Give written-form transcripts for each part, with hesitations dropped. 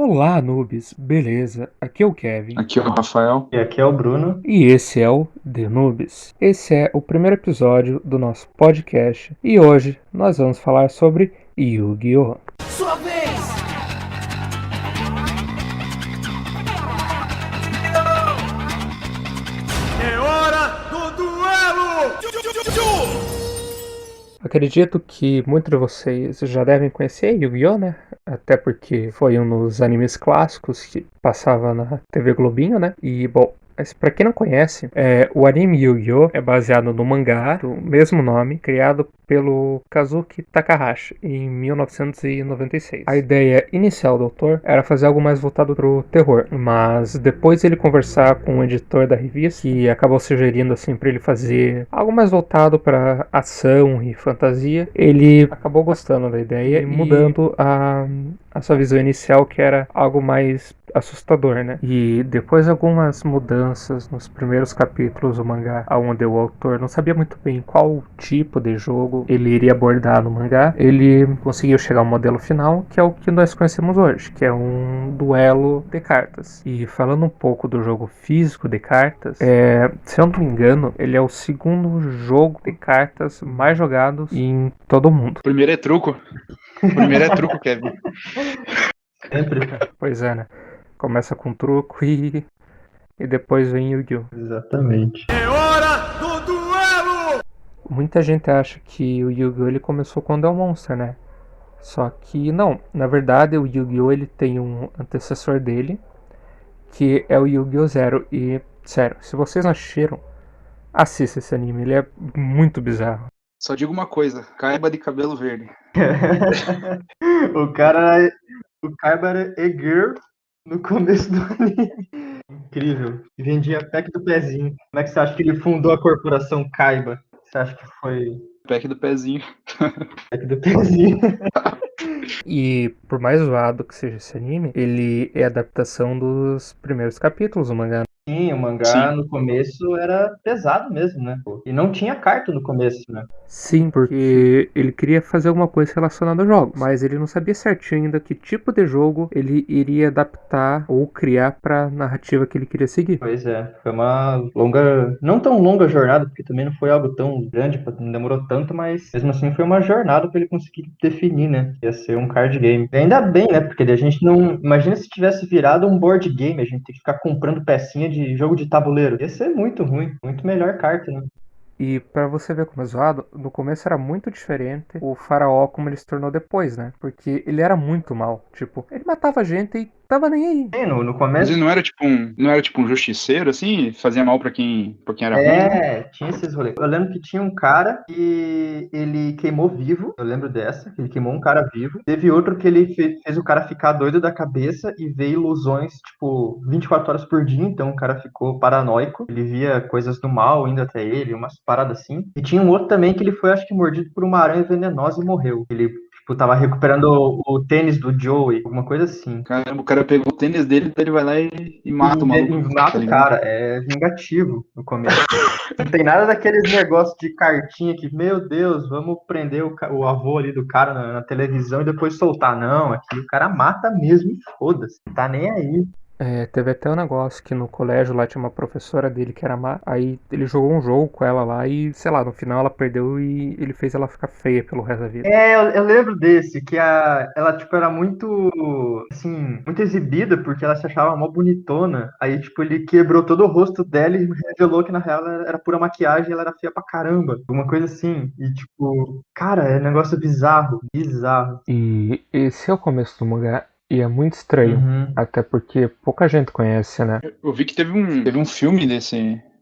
Olá, noobs, beleza? Aqui é o Kevin. Aqui é o Rafael. E aqui é o Bruno. E esse é o The Noobs. Esse é o primeiro episódio do nosso podcast e hoje nós vamos falar sobre Yu-Gi-Oh! Sua vez! É hora do duelo! Acredito que muitos de vocês já devem conhecer Yu-Gi-Oh, né? Até porque foi um dos animes clássicos que passava na TV Globinho, né? E, bom, mas pra quem não conhece, o anime Yu-Gi-Oh! É baseado no mangá do mesmo nome, criado pelo Kazuki Takahashi em 1996. A ideia inicial do autor era fazer algo mais voltado pro terror, mas depois ele conversar com o editor da revista, que acabou sugerindo assim para ele fazer algo mais voltado para ação e fantasia, ele acabou gostando da ideia e mudando a sua visão inicial, que era algo mais assustador, né? E depois de algumas mudanças nos primeiros capítulos do mangá, onde o autor não sabia muito bem qual tipo de jogo ele iria abordar no mangá, ele conseguiu chegar ao modelo final, que é o que nós conhecemos hoje, que é um duelo de cartas. E falando um pouco do jogo físico de cartas, se eu não me engano, ele é o segundo jogo de cartas mais jogado em todo o mundo. O primeiro é truco. Kevin. Sempre. Pois é, né? Começa com truco e depois vem Yu-Gi-Oh! Exatamente. É hora do duelo! Muita gente acha que o Yu-Gi-Oh! Ele começou quando é o Monster, né? Só que não, na verdade o Yu-Gi-Oh! Ele tem um antecessor dele, que é o Yu-Gi-Oh! Zero. E, sério, se vocês não assistiram, assista esse anime, ele é muito bizarro. Só digo uma coisa, caiba de cabelo verde. O cara, o Kaiba era Egir no começo do anime. Incrível. E vendia pack do pezinho. Como é que você acha que ele fundou a corporação Kaiba? Você acha que foi Pack do pezinho. pack do pezinho? E por mais zoado que seja esse anime, ele é adaptação dos primeiros capítulos do mangá. Sim, o mangá Sim. no começo era pesado mesmo, né? E não tinha carta no começo, né? Sim, porque ele queria fazer alguma coisa relacionada a jogos, mas ele não sabia certinho ainda que tipo de jogo ele iria adaptar ou criar para a narrativa que ele queria seguir. Pois é, foi uma longa, não tão longa jornada, porque também não foi algo tão grande, não demorou tanto, mas mesmo assim foi uma jornada para ele conseguir definir, né? Ia ser um card game. E ainda bem, né? Porque a gente não. Imagina se tivesse virado um board game, a gente tem que ficar comprando pecinha de jogo de tabuleiro. Ia ser muito ruim, muito melhor carta, né? E pra você ver como é zoado, no começo era muito diferente o faraó como ele se tornou depois, né? Porque ele era muito mal. Tipo, ele matava gente e tava nem aí. Sim, no Mas começo. ele não era tipo um justiceiro, assim? Fazia mal pra quem era ruim, não? Tinha esses rolês. Eu lembro que tinha um cara que ele queimou vivo. Eu lembro dessa, que ele queimou um cara vivo. Teve outro que ele fez o cara ficar doido da cabeça e ver ilusões, tipo, 24 horas por dia. Então o cara ficou paranoico. Ele via coisas do mal indo até ele, umas paradas assim. E tinha um outro também que ele foi, acho que, mordido por uma aranha venenosa e morreu. Ele, tipo, tava recuperando o tênis do Joey, alguma coisa assim. Caramba, o cara pegou o tênis dele, então ele vai lá e mata o maluco. Mata tá o ligado? cara, é vingativo no começo. Não tem nada daqueles negócios de cartinha que, meu Deus, vamos prender o avô ali do cara na televisão e depois soltar. Não, aqui o cara mata mesmo e foda-se, tá nem aí. Teve até um negócio que no colégio lá tinha uma professora dele que era má. Aí ele jogou um jogo com ela lá e, sei lá, no final ela perdeu e ele fez ela ficar feia pelo resto da vida. Eu lembro desse, que ela, tipo, era muito, assim, muito exibida porque ela se achava mó bonitona. Aí, tipo, ele quebrou todo o rosto dela e revelou que, na real, ela era pura maquiagem e ela era feia pra caramba. Alguma coisa assim. E, tipo, cara, é um negócio bizarro, bizarro. E esse é o começo do mangá e é muito estranho. Uhum. Até porque pouca gente conhece, né? Eu vi que teve um filme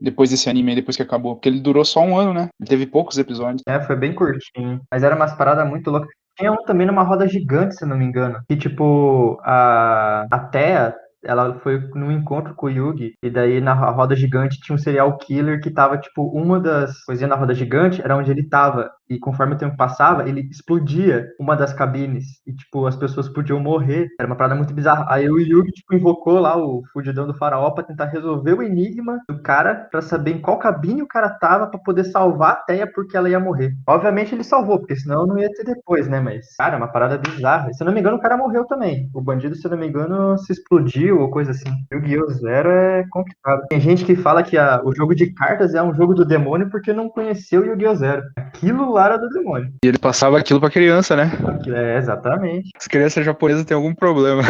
depois desse anime, depois que acabou. Porque ele durou só um ano, né? Ele teve poucos episódios. Foi bem curtinho. Mas era umas paradas muito loucas. Tinha um também numa roda gigante, se eu não me engano. Que, tipo, a Thea, ela foi num encontro com o Yugi. E daí, na roda gigante, tinha um serial killer que tava, tipo, uma das coisinhas na roda gigante era onde ele tava. e conforme o tempo passava, ele explodia uma das cabines e, tipo, as pessoas podiam morrer. Era uma parada muito bizarra. Aí o Yugi, tipo, invocou lá o fudidão do faraó pra tentar resolver o enigma do cara, pra saber em qual cabine o cara tava, pra poder salvar a Teia porque ela ia morrer. Obviamente ele salvou, porque senão não ia ter depois, né? Mas, cara, é uma parada bizarra. Se eu não me engano, o cara morreu também. O bandido, se eu não me engano, se explodiu ou coisa assim. Yu-Gi-Oh! Zero é complicado. Tem gente que fala que o jogo de cartas é um jogo do demônio porque não conheceu Yu-Gi-Oh! Zero. Aquilo lá era do demônio. E ele passava aquilo pra criança, né? É, exatamente. As crianças japonesas têm algum problema.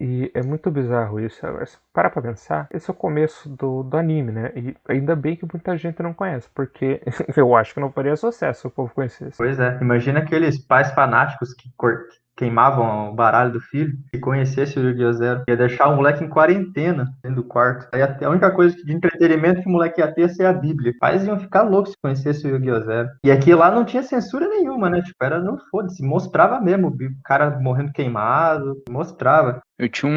E é muito bizarro isso. Agora, se parar pra pensar, esse é o começo do anime, né? E ainda bem que muita gente não conhece, porque eu acho que não faria sucesso se o povo conhecesse. Pois é. Imagina aqueles pais fanáticos que queimavam o baralho do filho e conhecesse o Yu-Gi-Oh! Zero. Ia deixar o moleque em quarentena dentro do quarto. Aí a única coisa de entretenimento que o moleque ia ter ia ser a Bíblia. Os pais iam ficar loucos se conhecesse o Yu-Gi-Oh! Zero. E aqui lá não tinha censura nenhuma, né? Tipo, era no foda-se. Mostrava mesmo o cara morrendo queimado. Mostrava. Eu tinha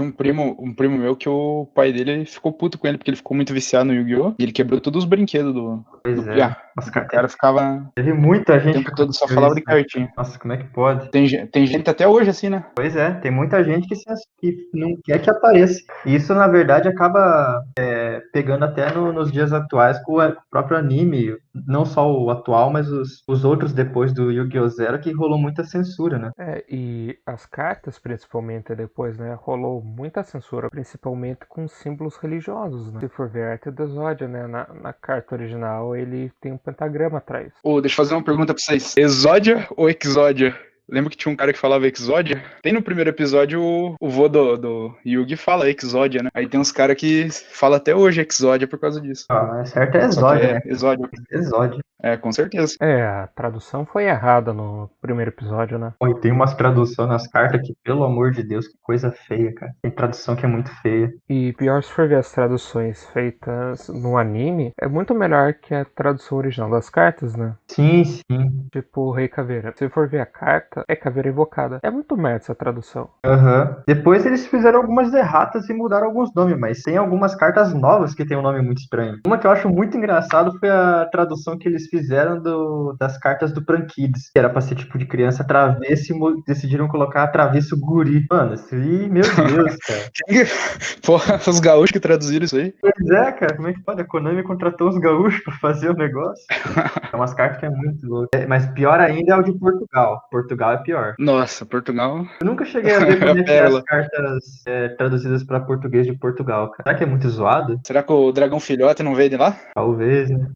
um primo meu que o pai dele ficou puto com ele porque ele ficou muito viciado no Yu-Gi-Oh! E ele quebrou todos os brinquedos do Pois é. Piá. Nossa, O cara ficava teve muita o gente tempo que todo só aconteceu falava isso, de né? cartinha. Nossa, como é que pode? Tem gente até hoje assim, né? Pois é, tem muita gente que não quer que apareça. E isso, na verdade, acaba pegando até nos dias atuais com o próprio anime, não só o atual, mas os outros depois do Yu-Gi-Oh! Zero, que rolou muita censura, né? E as cartas, principalmente depois, né, rolou muita censura, principalmente com símbolos religiosos, né? Se for ver a arte do Exódio, né, na carta original ele tem um pentagrama atrás. Deixa eu fazer uma pergunta pra vocês. Exódia ou Exódia? Lembra que tinha um cara que falava Exódia? Tem no primeiro episódio o vô do Yugi fala Exódia, né? Aí tem uns caras que falam até hoje Exódia por causa disso. Mas certo é Só que Exódio, é né? Exódio. Exódio. É, com certeza. A tradução foi errada no primeiro episódio, né? Pô, e tem umas traduções nas cartas que, pelo amor de Deus, que coisa feia, cara. Tem tradução que é muito feia. E pior, se for ver as traduções feitas no anime, é muito melhor que a tradução original das cartas, né? Sim, sim. Tipo o Rei Caveira. Se for ver a carta, é Caveira Invocada. É muito merda essa tradução. Aham. Depois eles fizeram algumas erratas e mudaram alguns nomes, mas tem algumas cartas novas que tem um nome muito estranho. Uma que eu acho muito engraçado foi a tradução que eles fizeram das cartas do Pran Kids, que era pra ser tipo de criança travesso e decidiram colocar travesso guri. Mano, isso aí, meu Deus, cara. Porra, os gaúchos que traduziram isso aí. Pois é, cara, como é que pode? A Konami contratou os gaúchos pra fazer o negócio. É umas cartas que é muito louco. Mas pior ainda é o de Portugal. Portugal é pior. Nossa, Portugal. Eu nunca cheguei a ver como é que é as Pérola. cartas traduzidas para português de Portugal, cara. Será que é muito zoado? Será que o dragão filhote não veio de lá? Talvez, né?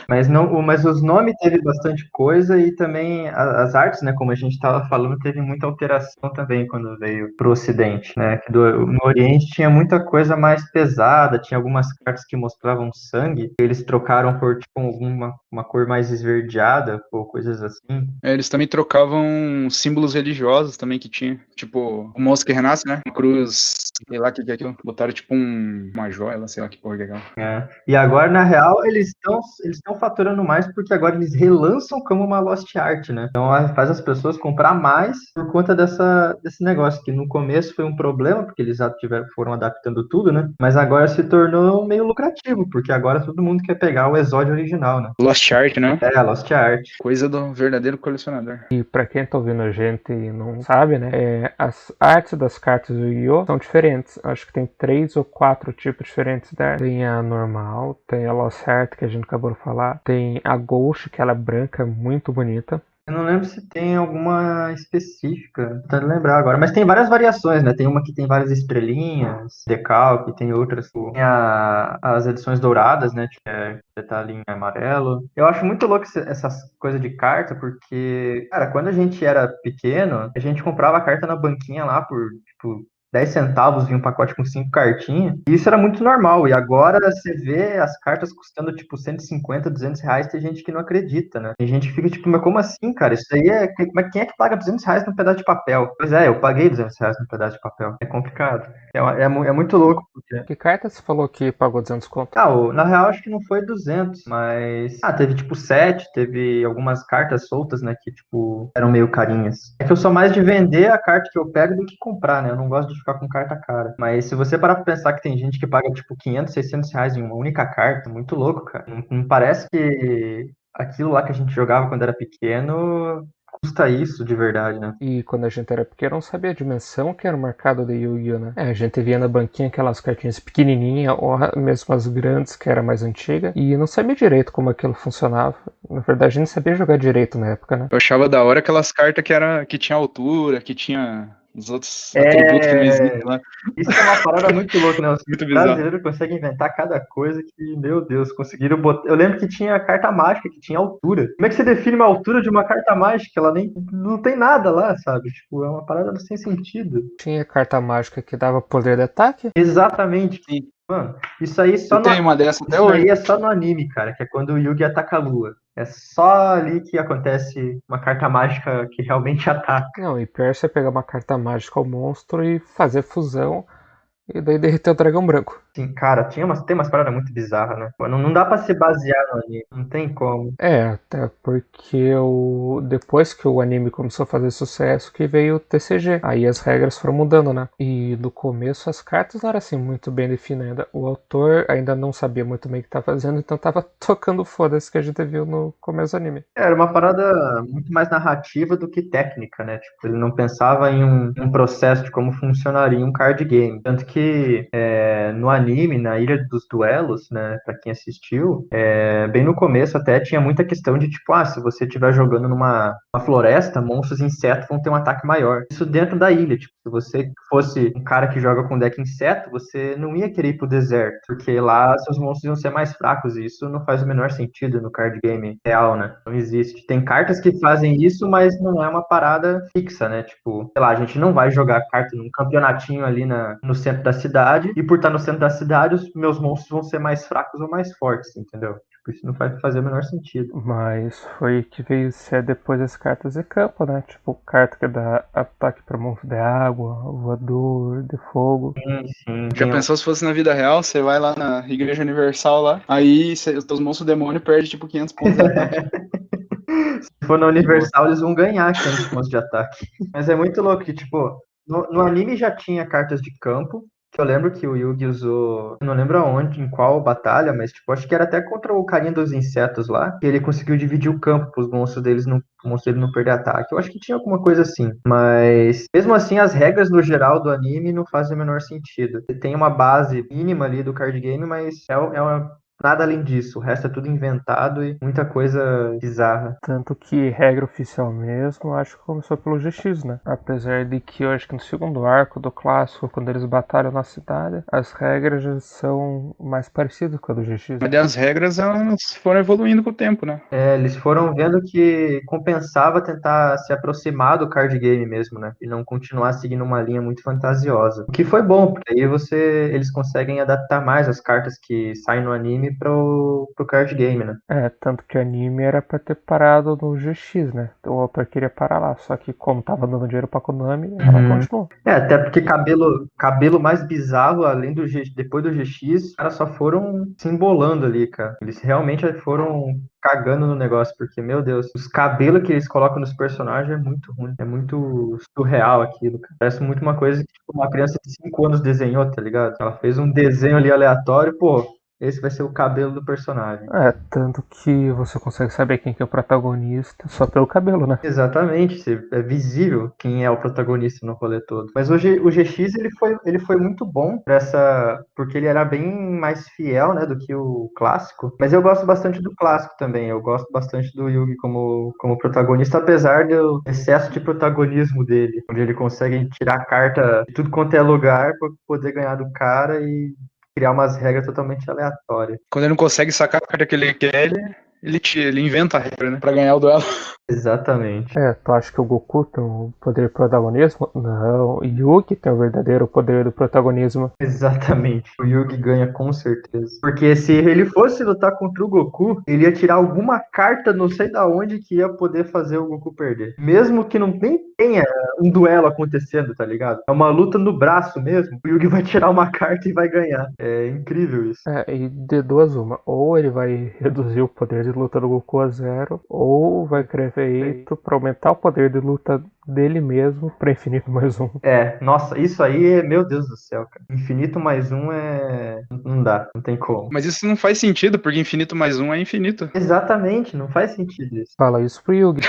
Mas os nomes teve bastante coisa e também as artes, né? Como a gente estava falando, teve muita alteração também quando veio pro Ocidente, né? Que no Oriente tinha muita coisa mais pesada, tinha algumas cartas que mostravam sangue, eles trocaram por tipo uma cor mais esverdeada ou coisas assim. Eles também trocavam símbolos religiosos também que tinha. Tipo, o monstro que renasce, né? Uma cruz, sei lá o que é aquilo. Botaram tipo uma joia, sei lá que porra que é aquela. É. E agora, na real, eles estão faturando mais porque agora eles relançam como uma Lost Art, né? Então faz as pessoas comprar mais por conta desse negócio, que no começo foi um problema, porque eles foram adaptando tudo, né? Mas agora se tornou meio lucrativo, porque agora todo mundo quer pegar o Exódio original, né? Lost Art, né? É, Lost Art. Coisa do verdadeiro colecionador. E pra quem tá ouvindo a gente e não sabe, né? As artes das cartas do Yu-Gi-Oh! São diferentes. Acho que tem 3 ou 4 tipos diferentes da arte. Tem a normal, tem a Lost Art, que a gente acabou de falar. Tem a Ghost, que ela é branca, muito bonita. Eu não lembro se tem alguma específica, tô tentando lembrar agora, mas tem várias variações, né? Tem uma que tem várias estrelinhas, decalque, tem outras, tem as edições douradas, né? Que tá ali em amarelo. Eu acho muito louco essas coisas de carta, porque, cara, quando a gente era pequeno, a gente comprava a carta na banquinha lá por, tipo, 10 centavos vinha um pacote com 5 cartinhas. E isso era muito normal. E agora você vê as cartas custando tipo 150, 200 reais. Tem gente que não acredita, né? Tem gente que fica tipo, mas como assim, cara? Isso aí Mas quem é que paga 200 reais num pedaço de papel? Pois é, eu paguei 200 reais num pedaço de papel. É complicado. É muito louco. Porque... Que carta você falou que pagou 200 conto? Na real, acho que não foi 200, mas... teve tipo 7, teve algumas cartas soltas, né? Que tipo, eram meio carinhas. É que eu sou mais de vender a carta que eu pego do que comprar, né? Eu não gosto de ficar com carta cara. Mas se você parar pra pensar que tem gente que paga tipo 500, 600 reais em uma única carta, muito louco, cara. Não parece que aquilo lá que a gente jogava quando era pequeno custa isso de verdade, né? E quando a gente era pequeno, não sabia a dimensão que era o mercado de Yu-Gi-Oh, né? A gente via na banquinha aquelas cartinhas pequenininhas, ou mesmo as grandes, que era mais antiga, e não sabia direito como aquilo funcionava. Na verdade, a gente não sabia jogar direito na época, né? Eu achava da hora aquelas cartas que tinha altura, que tinha os outros atributos que não existem lá. Isso é uma parada muito louca, né? Os Muito bizarro. brasileiros conseguem inventar cada coisa que, meu Deus, conseguiram botar. Eu lembro que tinha carta mágica, que tinha altura. Como é que você define uma altura de uma carta mágica? Ela nem. Não tem nada lá, sabe? Tipo, é uma parada sem sentido. Tinha carta mágica que dava poder de ataque. Exatamente. Sim. Mano, isso aí só Eu tenho uma dessa até hoje. aí é só no anime, cara, que é quando o Yugi ataca a lua. É só ali que acontece uma carta mágica que realmente ataca. Não, e pior é você pegar uma carta mágica ao monstro e fazer fusão, e daí derreter o dragão branco. Assim, cara, tem umas paradas muito bizarras, né? Não dá pra se basear no anime, não tem como. Até porque depois que o anime começou a fazer sucesso, que veio o TCG. Aí as regras foram mudando, né? E no começo as cartas não eram assim muito bem definidas. O autor ainda não sabia muito bem o que estava fazendo, então tava tocando foda-se que a gente viu no começo do anime. Era uma parada muito mais narrativa do que técnica, né? Tipo, ele não pensava em um processo de como funcionaria um card game. Tanto que no anime, na Ilha dos Duelos, né, pra quem assistiu, bem no começo até tinha muita questão de tipo, se você estiver jogando numa floresta, monstros e insetos vão ter um ataque maior. Isso dentro da ilha, tipo, se você fosse um cara que joga com deck inseto, você não ia querer ir pro deserto, porque lá seus monstros iam ser mais fracos, e isso não faz o menor sentido no card game real, né? Não existe. Tem cartas que fazem isso, mas não é uma parada fixa, né? Tipo, sei lá, a gente não vai jogar carta num campeonatinho ali no centro da cidade, e por estar no centro da cidade, os meus monstros vão ser mais fracos ou mais fortes, entendeu? Tipo, isso não vai fazer o menor sentido. Mas foi que veio ser depois as cartas de campo, né? Tipo, carta que dá ataque para monstro de água, voador, de fogo. Sim. Já pensou se fosse na vida real? Você vai lá na Igreja Universal lá, aí os teus monstros demônio perdem tipo 500 pontos de ataque. Se for na Universal, eles vão ganhar 500 pontos de ataque. Mas é muito louco que, tipo, no anime já tinha cartas de campo, que eu lembro que o Yugi usou, não lembro aonde, em qual batalha, mas, tipo, acho que era até contra o carinha dos insetos lá, que ele conseguiu dividir o campo para os monstros o monstro dele não perder ataque. Eu acho que tinha alguma coisa assim. Mas, mesmo assim, as regras no geral do anime não fazem o menor sentido. Tem uma base mínima ali do card game, mas nada além disso, o resto é tudo inventado e muita coisa bizarra. Tanto que regra oficial mesmo, acho que começou pelo GX, né? Apesar de que eu acho que no segundo arco do clássico, quando eles batalham na cidade, as regras já são mais parecidas com a do GX. Mas as regras elas foram evoluindo com o tempo, né? Eles foram vendo que compensava tentar se aproximar do card game mesmo, né? E não continuar seguindo uma linha muito fantasiosa. O que foi bom, porque aí eles conseguem adaptar mais as cartas que saem no anime pro card game, né? Tanto que o anime era pra ter parado no GX, né? O autor queria parar lá, só que como tava dando dinheiro pra Konami, ela continuou. Até porque cabelo mais bizarro, além depois do GX, os caras só foram se embolando ali, cara. Eles realmente foram cagando no negócio, porque, meu Deus, os cabelos que eles colocam nos personagens é muito ruim. É muito surreal aquilo, cara. Parece muito uma coisa que tipo, uma criança de 5 anos desenhou, tá ligado? Ela fez um desenho ali aleatório, pô, esse vai ser o cabelo do personagem. Tanto que você consegue saber quem que é o protagonista só pelo cabelo, né? Exatamente, é visível quem é o protagonista no rolê todo. Mas hoje o GX ele foi muito bom porque ele era bem mais fiel, né, do que o clássico. Mas eu gosto bastante do clássico também. Eu gosto bastante do Yugi como protagonista, apesar do excesso de protagonismo dele, onde ele consegue tirar a carta de tudo quanto é lugar para poder ganhar do cara e criar umas regras totalmente aleatórias. Quando ele não consegue sacar a carta que ele quer, ele inventa a regra, né? Pra ganhar o duelo. Exatamente. Tu acha que o Goku tem o poder protagonismo? Não, Yugi tem o verdadeiro poder do protagonismo. Exatamente. O Yugi ganha com certeza. Porque se ele fosse lutar contra o Goku, ele ia tirar alguma carta, não sei da onde, que ia poder fazer o Goku perder. Mesmo que nem tenha um duelo acontecendo, tá ligado? É uma luta no braço mesmo. O Yugi vai tirar uma carta e vai ganhar. É incrível isso. E de duas uma. Ou ele vai reduzir o poder de luta do Goku a zero, ou vai criar feito pra aumentar o poder de luta dele mesmo pra infinito mais um. Nossa, isso aí, meu Deus do céu, cara. Infinito mais um não dá, não tem como. Mas isso não faz sentido, porque infinito mais um é infinito. Exatamente, não faz sentido isso. Fala isso pro Yugi.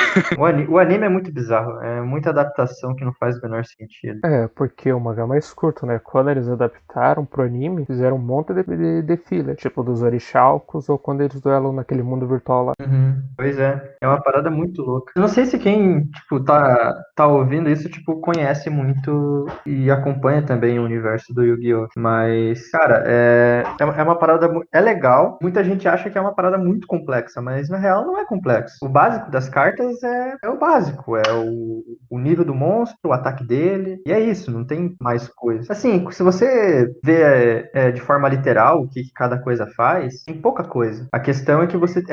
O anime é muito bizarro, é muita adaptação que não faz o menor sentido. Porque o mangá é mais curto, né? Quando eles adaptaram pro anime, fizeram um monte de filler, tipo dos orixalcos ou quando eles duelam naquele mundo virtual lá. Pois é uma parada muito louca. Eu não sei se quem, tipo, tá ouvindo isso, tipo, conhece muito e acompanha também o universo do Yu-Gi-Oh! Mas, cara, é uma parada, é legal. Muita gente acha que é uma parada muito complexa, mas na real não é complexo. O básico das cartas é o básico, é o nível do monstro, o ataque dele, e é isso, não tem mais coisa. Assim, se você vê de forma literal o que cada coisa faz, tem pouca coisa. A questão é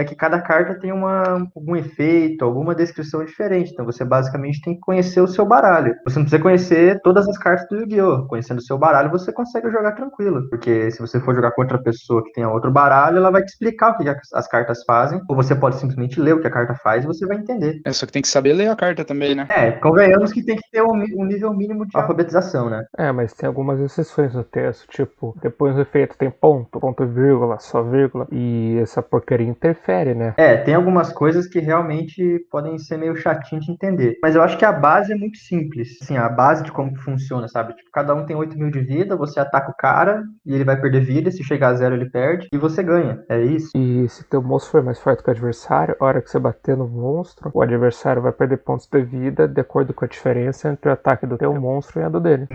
que cada carta tem algum efeito, alguma descrição diferente. Então você basicamente tem que conhecer o seu baralho. Você não precisa conhecer todas as cartas do Yu-Gi-Oh! Conhecendo o seu baralho, você consegue jogar tranquilo. Porque se você for jogar com outra pessoa que tenha outro baralho, ela vai te explicar o que as cartas fazem. Ou você pode simplesmente ler o que a carta faz e você vai entender. Só que tem que saber ler a carta também, né? Convenhamos que tem que ter um nível mínimo de alfabetização, né? Mas tem algumas exceções no texto, tipo, depois do efeito tem ponto e vírgula, só vírgula, e essa porcaria interfere, né? Tem algumas coisas que realmente podem ser meio chatinho de entender. Mas eu acho que a base é muito simples. Assim, a base de como que funciona, sabe? Tipo, cada um tem 8.000 de vida, você ataca o cara e ele vai perder vida. Se chegar a 0, ele perde e você ganha. É isso. E se teu monstro for mais forte que o adversário, a hora que você bater no monstro, o adversário vai perder pontos de vida de acordo com a diferença entre o ataque do teu monstro e a do dele.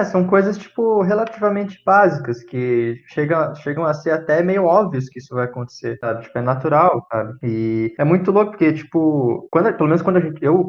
São coisas, tipo, relativamente básicas, que chegam a ser até meio óbvios que isso vai acontecer, sabe? Tipo, é natural, sabe? E é muito louco, porque, tipo, pelo menos quando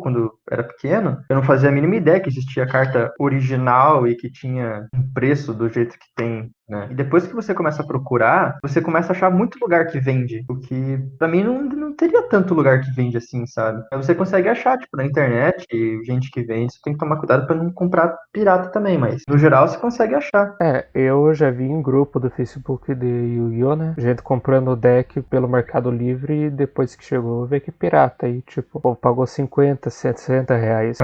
quando era pequeno, eu não fazia a mínima ideia que existia carta original e que tinha um preço do jeito que tem, né? E depois que você começa a procurar, você começa a achar muito lugar que vende, o que, pra mim, não teria tanto lugar que vende assim, sabe? Mas você consegue achar, tipo, na internet, gente que vende, você tem que tomar cuidado pra não comprar pirata também, mas no geral você consegue achar. Eu já vi em grupo do Facebook de Yu-Gi-Oh, né? Gente comprando o deck pelo Mercado Livre e depois que chegou vê que é pirata. E tipo, o povo pagou 50, 160 reais.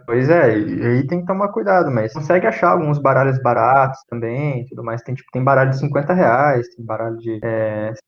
Pois é, e aí tem que tomar cuidado, mas consegue achar alguns baralhos baratos também, tudo mais. Tem baralho de 50 reais, tem baralho de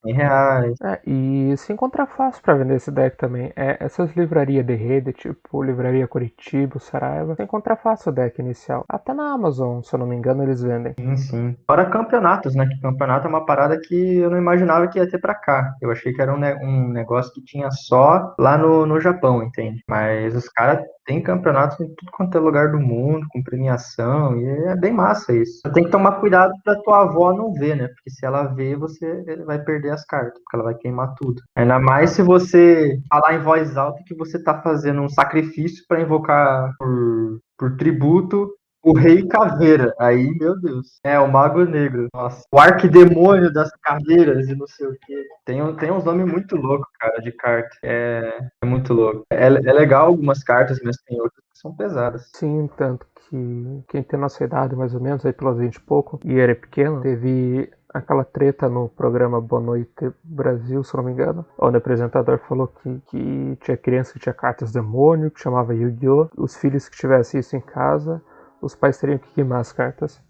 100 reais. E se encontrar fácil pra vender esse deck também. Essas livrarias de rede, tipo Livraria Curitiba, Saraiva, se encontrar fácil o deck inicial. Até na Amazon, se eu não me engano, eles vendem. Sim. Fora campeonatos, né? Que campeonato é uma parada que eu não imaginava que ia ter pra cá. Eu achei que era um negócio que tinha só lá no Japão, entende? Mas os caras têm campeonatos em tudo quanto é lugar do mundo, com premiação, e é bem massa isso. Tem que tomar cuidado pra tua avó não ver, né? Porque se ela ver, você vai perder as cartas, porque ela vai queimar tudo. Ainda mais se você falar em voz alta que você tá fazendo um sacrifício pra invocar por tributo o Rei Caveira. Aí, meu Deus. O Mago Negro. Nossa. O Arquidemônio das Caveiras e não sei o quê. Tem uns nomes muito loucos, cara, de carta. É muito louco. É legal algumas cartas, mas tem outras que são pesadas. Sim, tanto que quem tem nossa idade, mais ou menos, aí pelos 20 e pouco, e era pequeno, teve aquela treta no programa Boa Noite Brasil, se não me engano, onde o apresentador falou que tinha criança que tinha cartas demônio, que chamava Yu-Gi-Oh! Os filhos que tivessem isso em casa, os pais teriam que queimar as cartas.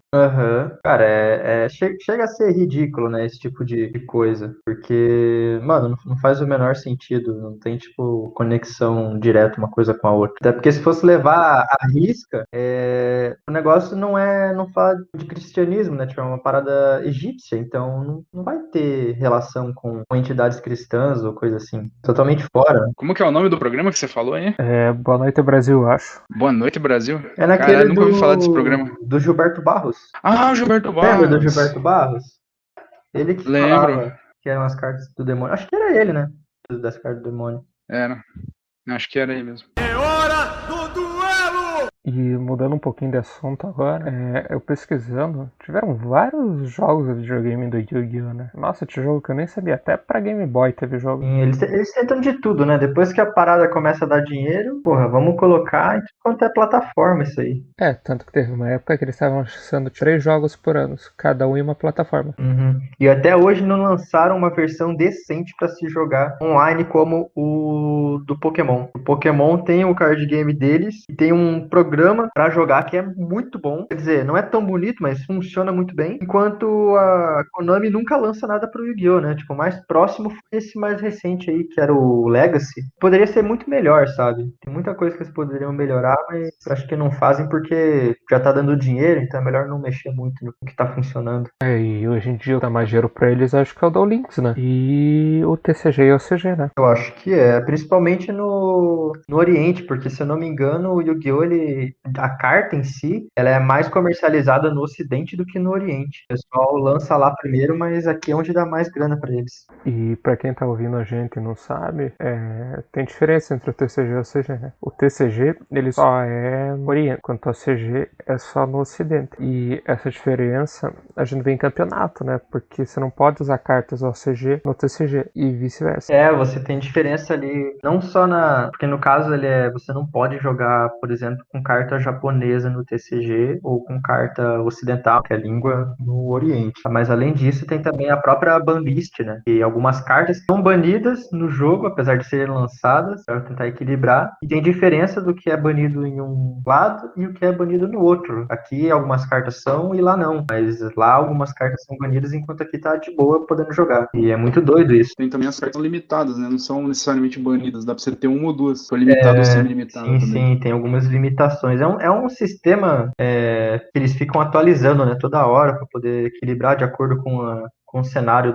Cara, chega a ser ridículo, né, esse tipo de coisa, porque, mano, não faz o menor sentido, não tem, tipo, conexão direta uma coisa com a outra. Até porque se fosse levar à risca, o negócio não fala de cristianismo, né, tipo, é uma parada egípcia, então não vai ter relação com entidades cristãs ou coisa assim, totalmente fora. Como que é o nome do programa que você falou aí? Boa Noite Brasil, eu acho. Boa Noite, Brasil? É naquele Caralho, nunca ouvi falar desse programa. do Gilberto Barros. Ah, o Gilberto Barros. Lembra do Gilberto Barros? Ele que Lembro. falava que eram as cartas do demônio. Acho que era ele, né? Das cartas do demônio. Era. Acho que era aí mesmo. É hora do duelo! E mudando um pouquinho de assunto agora, eu pesquisando, tiveram vários jogos de videogame do Yu-Gi-Oh, né? Nossa, tinha jogo que eu nem sabia, até pra Game Boy teve jogo. E eles tentam de tudo, né? Depois que a parada começa a dar dinheiro, porra, vamos colocar em tudo quanto é plataforma isso aí. Tanto que teve uma época que eles estavam lançando 3 jogos por ano, cada um em uma plataforma. Uhum. E até hoje não lançaram uma versão decente pra se jogar online como o do Pokémon. O Pokémon tem o card game deles e tem um programa pra jogar que é muito bom. Quer dizer, não é tão bonito, mas funciona muito bem. Enquanto a Konami nunca lança nada pro Yu-Gi-Oh, né? Tipo, o mais próximo foi esse mais recente aí, que era o Legacy. Poderia ser muito melhor, sabe? Tem muita coisa que eles poderiam melhorar, mas acho que não fazem porque já tá dando dinheiro, então é melhor não mexer muito no que tá funcionando. E hoje em dia o que dá mais dinheiro pra eles acho que é o Duel Links, né? E o TCG e o CG, né? Eu acho que é, principalmente no Oriente, porque se eu não me engano, o Yu-Gi-Oh! A carta em si, ela é mais comercializada no Ocidente do que no Oriente. O pessoal lança lá primeiro, mas aqui é onde dá mais grana pra eles. E pra quem tá ouvindo a gente e não sabe, tem diferença entre o TCG e o CG, né? O TCG, ele só é no Oriente, enquanto o CG é só no Ocidente. E essa diferença a gente vê em campeonato, né? Porque você não pode usar cartas ao CG no TCG e vice-versa. Você tem diferença ali, não só na. Porque no caso você não pode jogar, por exemplo, com carta japonesa no TCG ou com carta ocidental, que é a língua no Oriente. Mas além disso, tem também a própria banlist, né? E algumas cartas são banidas no jogo, apesar de serem lançadas, para tentar equilibrar. E tem diferença do que é banido em um lado e o que é banido no outro. Aqui algumas cartas são e lá não. Mas lá algumas cartas são banidas enquanto aqui tá de boa podendo jogar. E é muito doido isso. Tem também as cartas limitadas, né? Não são necessariamente banidas. Dá pra você ter uma ou duas. Foi limitado ou semi-limitado Sim, também. sim, tem algumas limitações. É um sistema que eles ficam atualizando, né, toda hora para poder equilibrar de acordo com o cenário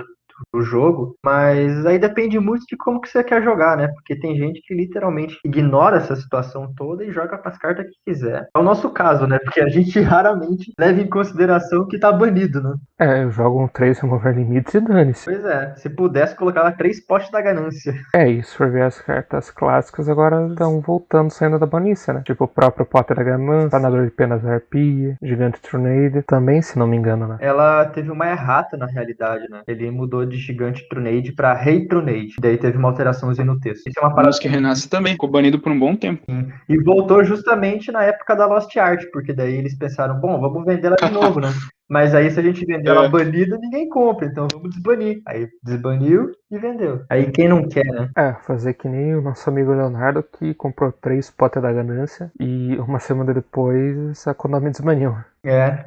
do jogo, mas aí depende muito de como que você quer jogar, né? Porque tem gente que literalmente ignora essa situação toda e joga com as cartas que quiser. É o nosso caso, né? Porque a gente raramente leva em consideração que tá banido, né? Eu jogo um 3 remover limites e dane-se. Pois é, se pudesse colocar lá 3 potes da ganância. E se for ver as cartas clássicas agora estão voltando, saindo da banícia, né? Tipo o próprio Potter da Ganância, Sanador de Penas Arpia, Gigante Trunade, também, se não me engano, né? Ela teve uma errata na realidade, né? Ele mudou de Gigante Trunade pra Rei Trunade. Daí teve uma alteraçãozinha no texto. Isso é uma parada. Os que renasce também. Ficou banido por um bom tempo. E voltou justamente na época da Lost Art, porque daí eles pensaram, bom, vamos vender ela de novo, né? Mas aí se a gente vender ela banida, ninguém compra, então vamos desbanir. Aí desbaniu e vendeu. Aí quem não quer, né? Fazer que nem o nosso amigo Leonardo, que comprou 3 Potter da Ganância e uma semana depois a Konami desbaniu.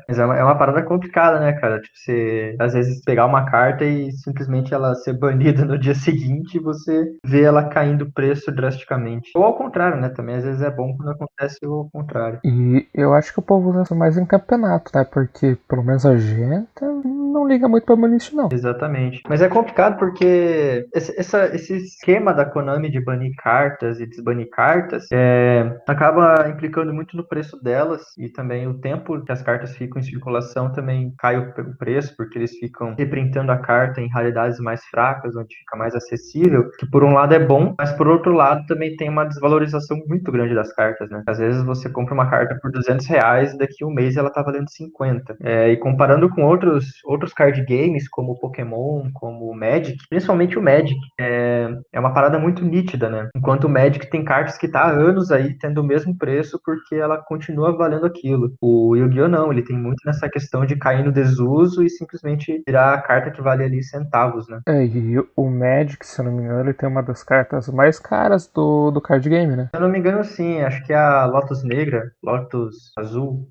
Mas é uma parada complicada, né, cara? Tipo, você às vezes pegar uma carta e simplesmente ela ser banida no dia seguinte e você vê ela caindo o preço drasticamente. Ou ao contrário, né? Também às vezes é bom quando acontece o contrário. E eu acho que o povo usa isso mais em campeonato, né? Porque pelo menos a gente não liga muito pra banir, não. Exatamente. Mas é complicado porque esse esquema da Konami de banir cartas e desbanir cartas acaba implicando muito no preço delas e também o tempo que as cartas ficam em circulação também cai o preço, porque eles ficam reprintando a carta em raridades mais fracas, onde fica mais acessível, que por um lado é bom, mas por outro lado também tem uma desvalorização muito grande das cartas, né? Às vezes você compra uma carta por R$200 e daqui a um mês ela tá valendo 50. E comparando com outros card games, como o Pokémon, como o Magic, principalmente o Magic, é uma parada muito nítida, né? Enquanto o Magic tem cartas que tá há anos aí tendo o mesmo preço porque ela continua valendo aquilo. O Yu-Gi-Oh! Não, ele tem muito nessa questão de cair no desuso e simplesmente virar a carta que vale ali centavos, né? E o Magic, se eu não me engano, ele tem uma das cartas mais caras do card game, né? Se eu não me engano, sim, acho que é a Lotus Negra, Lotus Azul.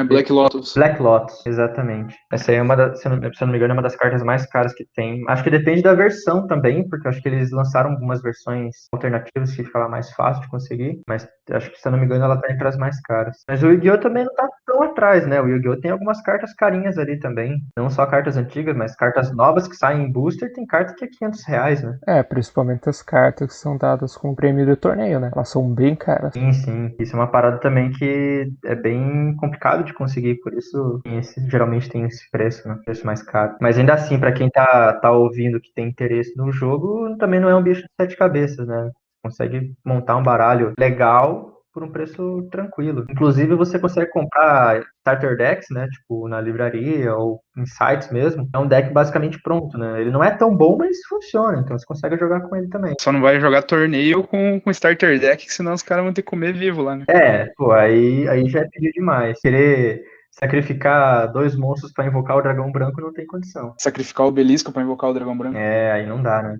Black Lotus. Black Lotus, exatamente. Essa aí é se eu não me engano, é uma das cartas mais caras que tem. Acho que depende da versão também, porque eu acho que eles lançaram algumas versões alternativas que ficava mais fácil de conseguir, mas acho que, se eu não me engano, ela tá entre as mais caras. Mas o Yu-Gi-Oh! Também não tá tão atrás, né? O Yu-Gi-Oh! Tem algumas cartas carinhas ali também. Não só cartas antigas, mas cartas novas que saem em booster, tem carta que é R$500, né? Principalmente as cartas que são dadas com o prêmio do torneio, né? Elas são bem caras. Sim, sim. Isso é uma parada também que é bem complicado de conseguir, por isso geralmente tem esse preço, né? Preço mais caro. Mas ainda assim, pra quem tá ouvindo que tem interesse no jogo, também não é um bicho de 7 cabeças, né? Consegue montar um baralho legal por um preço tranquilo. Inclusive, você consegue comprar starter decks, né? Tipo, na livraria ou em sites mesmo. É um deck basicamente pronto, né? Ele não é tão bom, mas funciona. Então você consegue jogar com ele também. Só não vai jogar torneio com starter deck, que senão os caras vão ter que comer vivo lá, né? Pô, aí já é pedir demais. Querer sacrificar 2 monstros pra invocar o dragão branco não tem condição. Sacrificar o obelisco pra invocar o dragão branco. Aí não dá, né?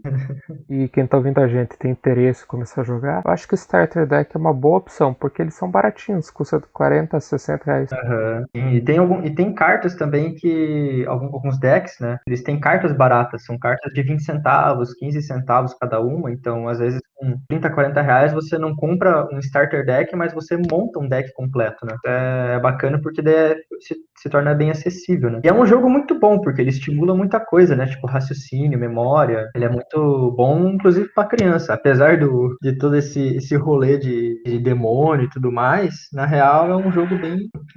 E quem tá ouvindo a gente tem interesse em começar a jogar, eu acho que o Starter Deck é uma boa opção, porque eles são baratinhos, custa 40 a 60 reais. Aham. E tem cartas também que. Alguns decks, né? Eles têm cartas baratas, são cartas de 20 centavos, 15 centavos cada uma. Então, às vezes, com 30, 40 reais, você não compra um starter deck, mas você monta um deck completo, né? É bacana porque daí se torna bem acessível, né? E é um jogo muito bom, porque ele estimula muita coisa, né? Tipo, raciocínio, memória. Ele é muito bom, inclusive, pra criança. Apesar de todo esse rolê de demônio e tudo mais, na real é um jogo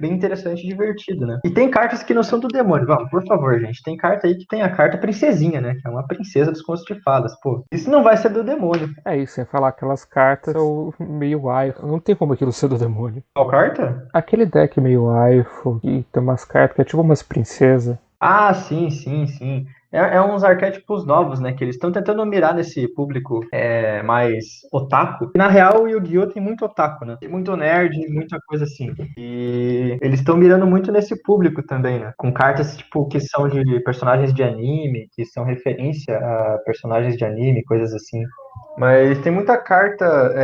bem interessante e divertido, né? E tem cartas que não são do demônio. Vamos, por favor, gente. Tem carta aí que tem a carta princesinha, né? Que é uma princesa dos contos de fadas. Pô, isso não vai ser do demônio. É isso, sem falar aquelas cartas são meio waifu. Não tem como aquilo ser do demônio. Qual carta? Aquele deck meio waifu, que tem umas cartas que é tipo umas princesas. Ah, sim, sim, sim. É uns arquétipos novos, né? Que eles estão tentando mirar nesse público mais otaku. Na real, o Yu-Gi-Oh! Tem muito otaku, né? Tem muito nerd, muita coisa assim. E eles estão mirando muito nesse público também, né? Com cartas, tipo, que são de personagens de anime, que são referência a personagens de anime, coisas assim. Mas tem muita carta.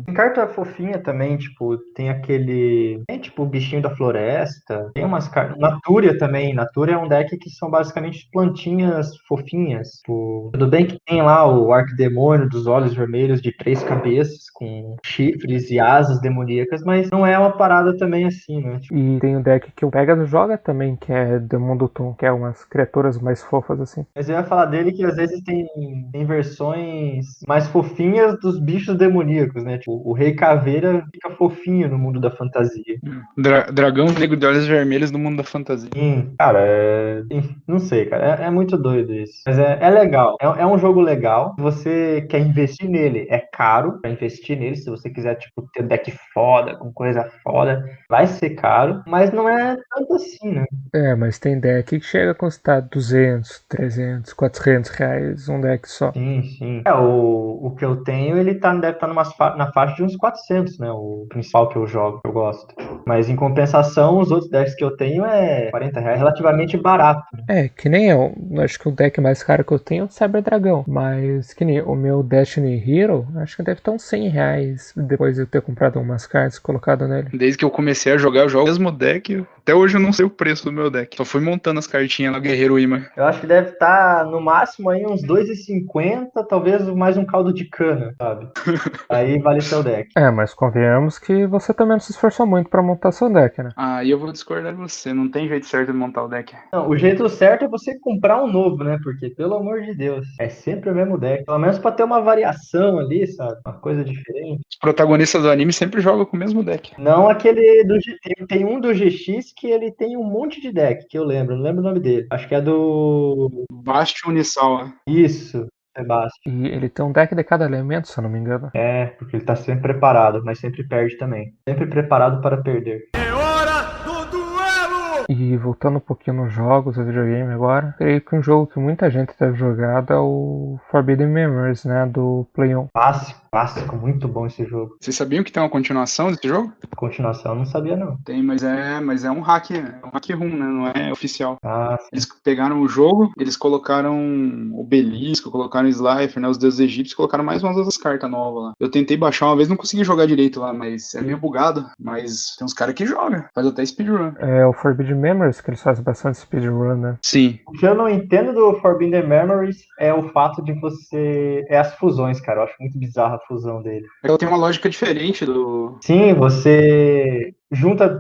Tem carta fofinha também, tipo, tem aquele. Tem tipo o bichinho da floresta. Tem umas cartas. Natúria também. Natúria é um deck que são basicamente plantinhas fofinhas. Tipo, tudo bem que tem lá o arquidemônio dos olhos vermelhos de 3 cabeças, com chifres e asas demoníacas, mas não é uma parada também assim, né? Tipo, E tem o deck que o Pegasus joga também, que é Demon do Tom, que é umas criaturas mais fofas assim. mas eu ia falar dele que às vezes tem versões mais fofinhas dos bichos demoníacos, né? Tipo, o Rei Caveira fica fofinho no mundo da fantasia. Dragão negro de olhos vermelhos no mundo da fantasia. Sim, cara, não sei, cara, é muito doido isso. Mas é legal, é um jogo legal. Se você quer investir nele, é caro pra investir nele. Se você quiser, tipo, ter deck foda, com coisa foda, vai ser caro. Mas não é tanto assim, né? É, mas tem deck que chega a custar 200, 300, 400 reais um deck só. Sim, sim. O que eu tenho, ele deve estar na faixa de uns 400, né? O principal que eu jogo, que eu gosto. Mas em compensação, os outros decks que eu tenho é 40 reais, relativamente barato. Né? É, que nem eu. Acho que o deck mais caro que eu tenho é o Cyber Dragão. Mas que nem o meu Destiny Hero, acho que deve estar uns 100 reais depois de eu ter comprado umas cartas e colocado nele. Desde que eu comecei a jogar, eu jogo o mesmo deck. Até hoje eu não sei o preço do meu deck. Só fui montando as cartinhas lá, Guerreiro Ima. Eu acho que deve estar, no máximo, aí uns 2,50, talvez mais um caldo de cana, sabe? Aí vale seu deck. É, mas convenhamos que você também não se esforçou muito pra montar seu deck, né? Ah, e eu vou discordar de você. Não tem jeito certo de montar o deck. Não, o jeito certo é você comprar um novo, né? Porque, pelo amor de Deus, é sempre o mesmo deck. Pelo menos pra ter uma variação ali, sabe? Uma coisa diferente. Os protagonistas do anime sempre jogam com o mesmo deck. Não aquele do tem um do GX que ele tem um monte de deck, que eu lembro, não lembro o nome dele. Acho que é do. Bastion Unisal. Isso, Sebastião. E ele tem um deck de cada elemento, se eu não me engano. É, porque ele tá sempre preparado, mas sempre perde também. Sempre preparado para perder. É hora do duelo! E voltando um pouquinho nos jogos, do videogame agora, creio que um jogo que muita gente deve jogar é o Forbidden Memories, né, do Play 1. Clássico, muito bom esse jogo. Vocês sabiam que tem uma continuação desse jogo? Continuação, eu não sabia não. Tem, mas é um hack, né? É um hack room, né? Não é oficial. Ah, Eles pegaram o jogo, eles colocaram Obelisco, colocaram Slifer, né? Os deuses egípcios, colocaram mais umas outras cartas novas lá. Eu tentei baixar uma vez, não consegui jogar direito lá, mas é meio bugado. Mas tem uns caras que jogam, faz até speedrun. É o Forbidden Memories, que eles fazem bastante speedrun, né? Sim. o que eu não entendo do Forbidden Memories é o fato de você... É as fusões, cara. Eu acho muito bizarra a fusão dele. Ela tem uma lógica diferente do... Sim, você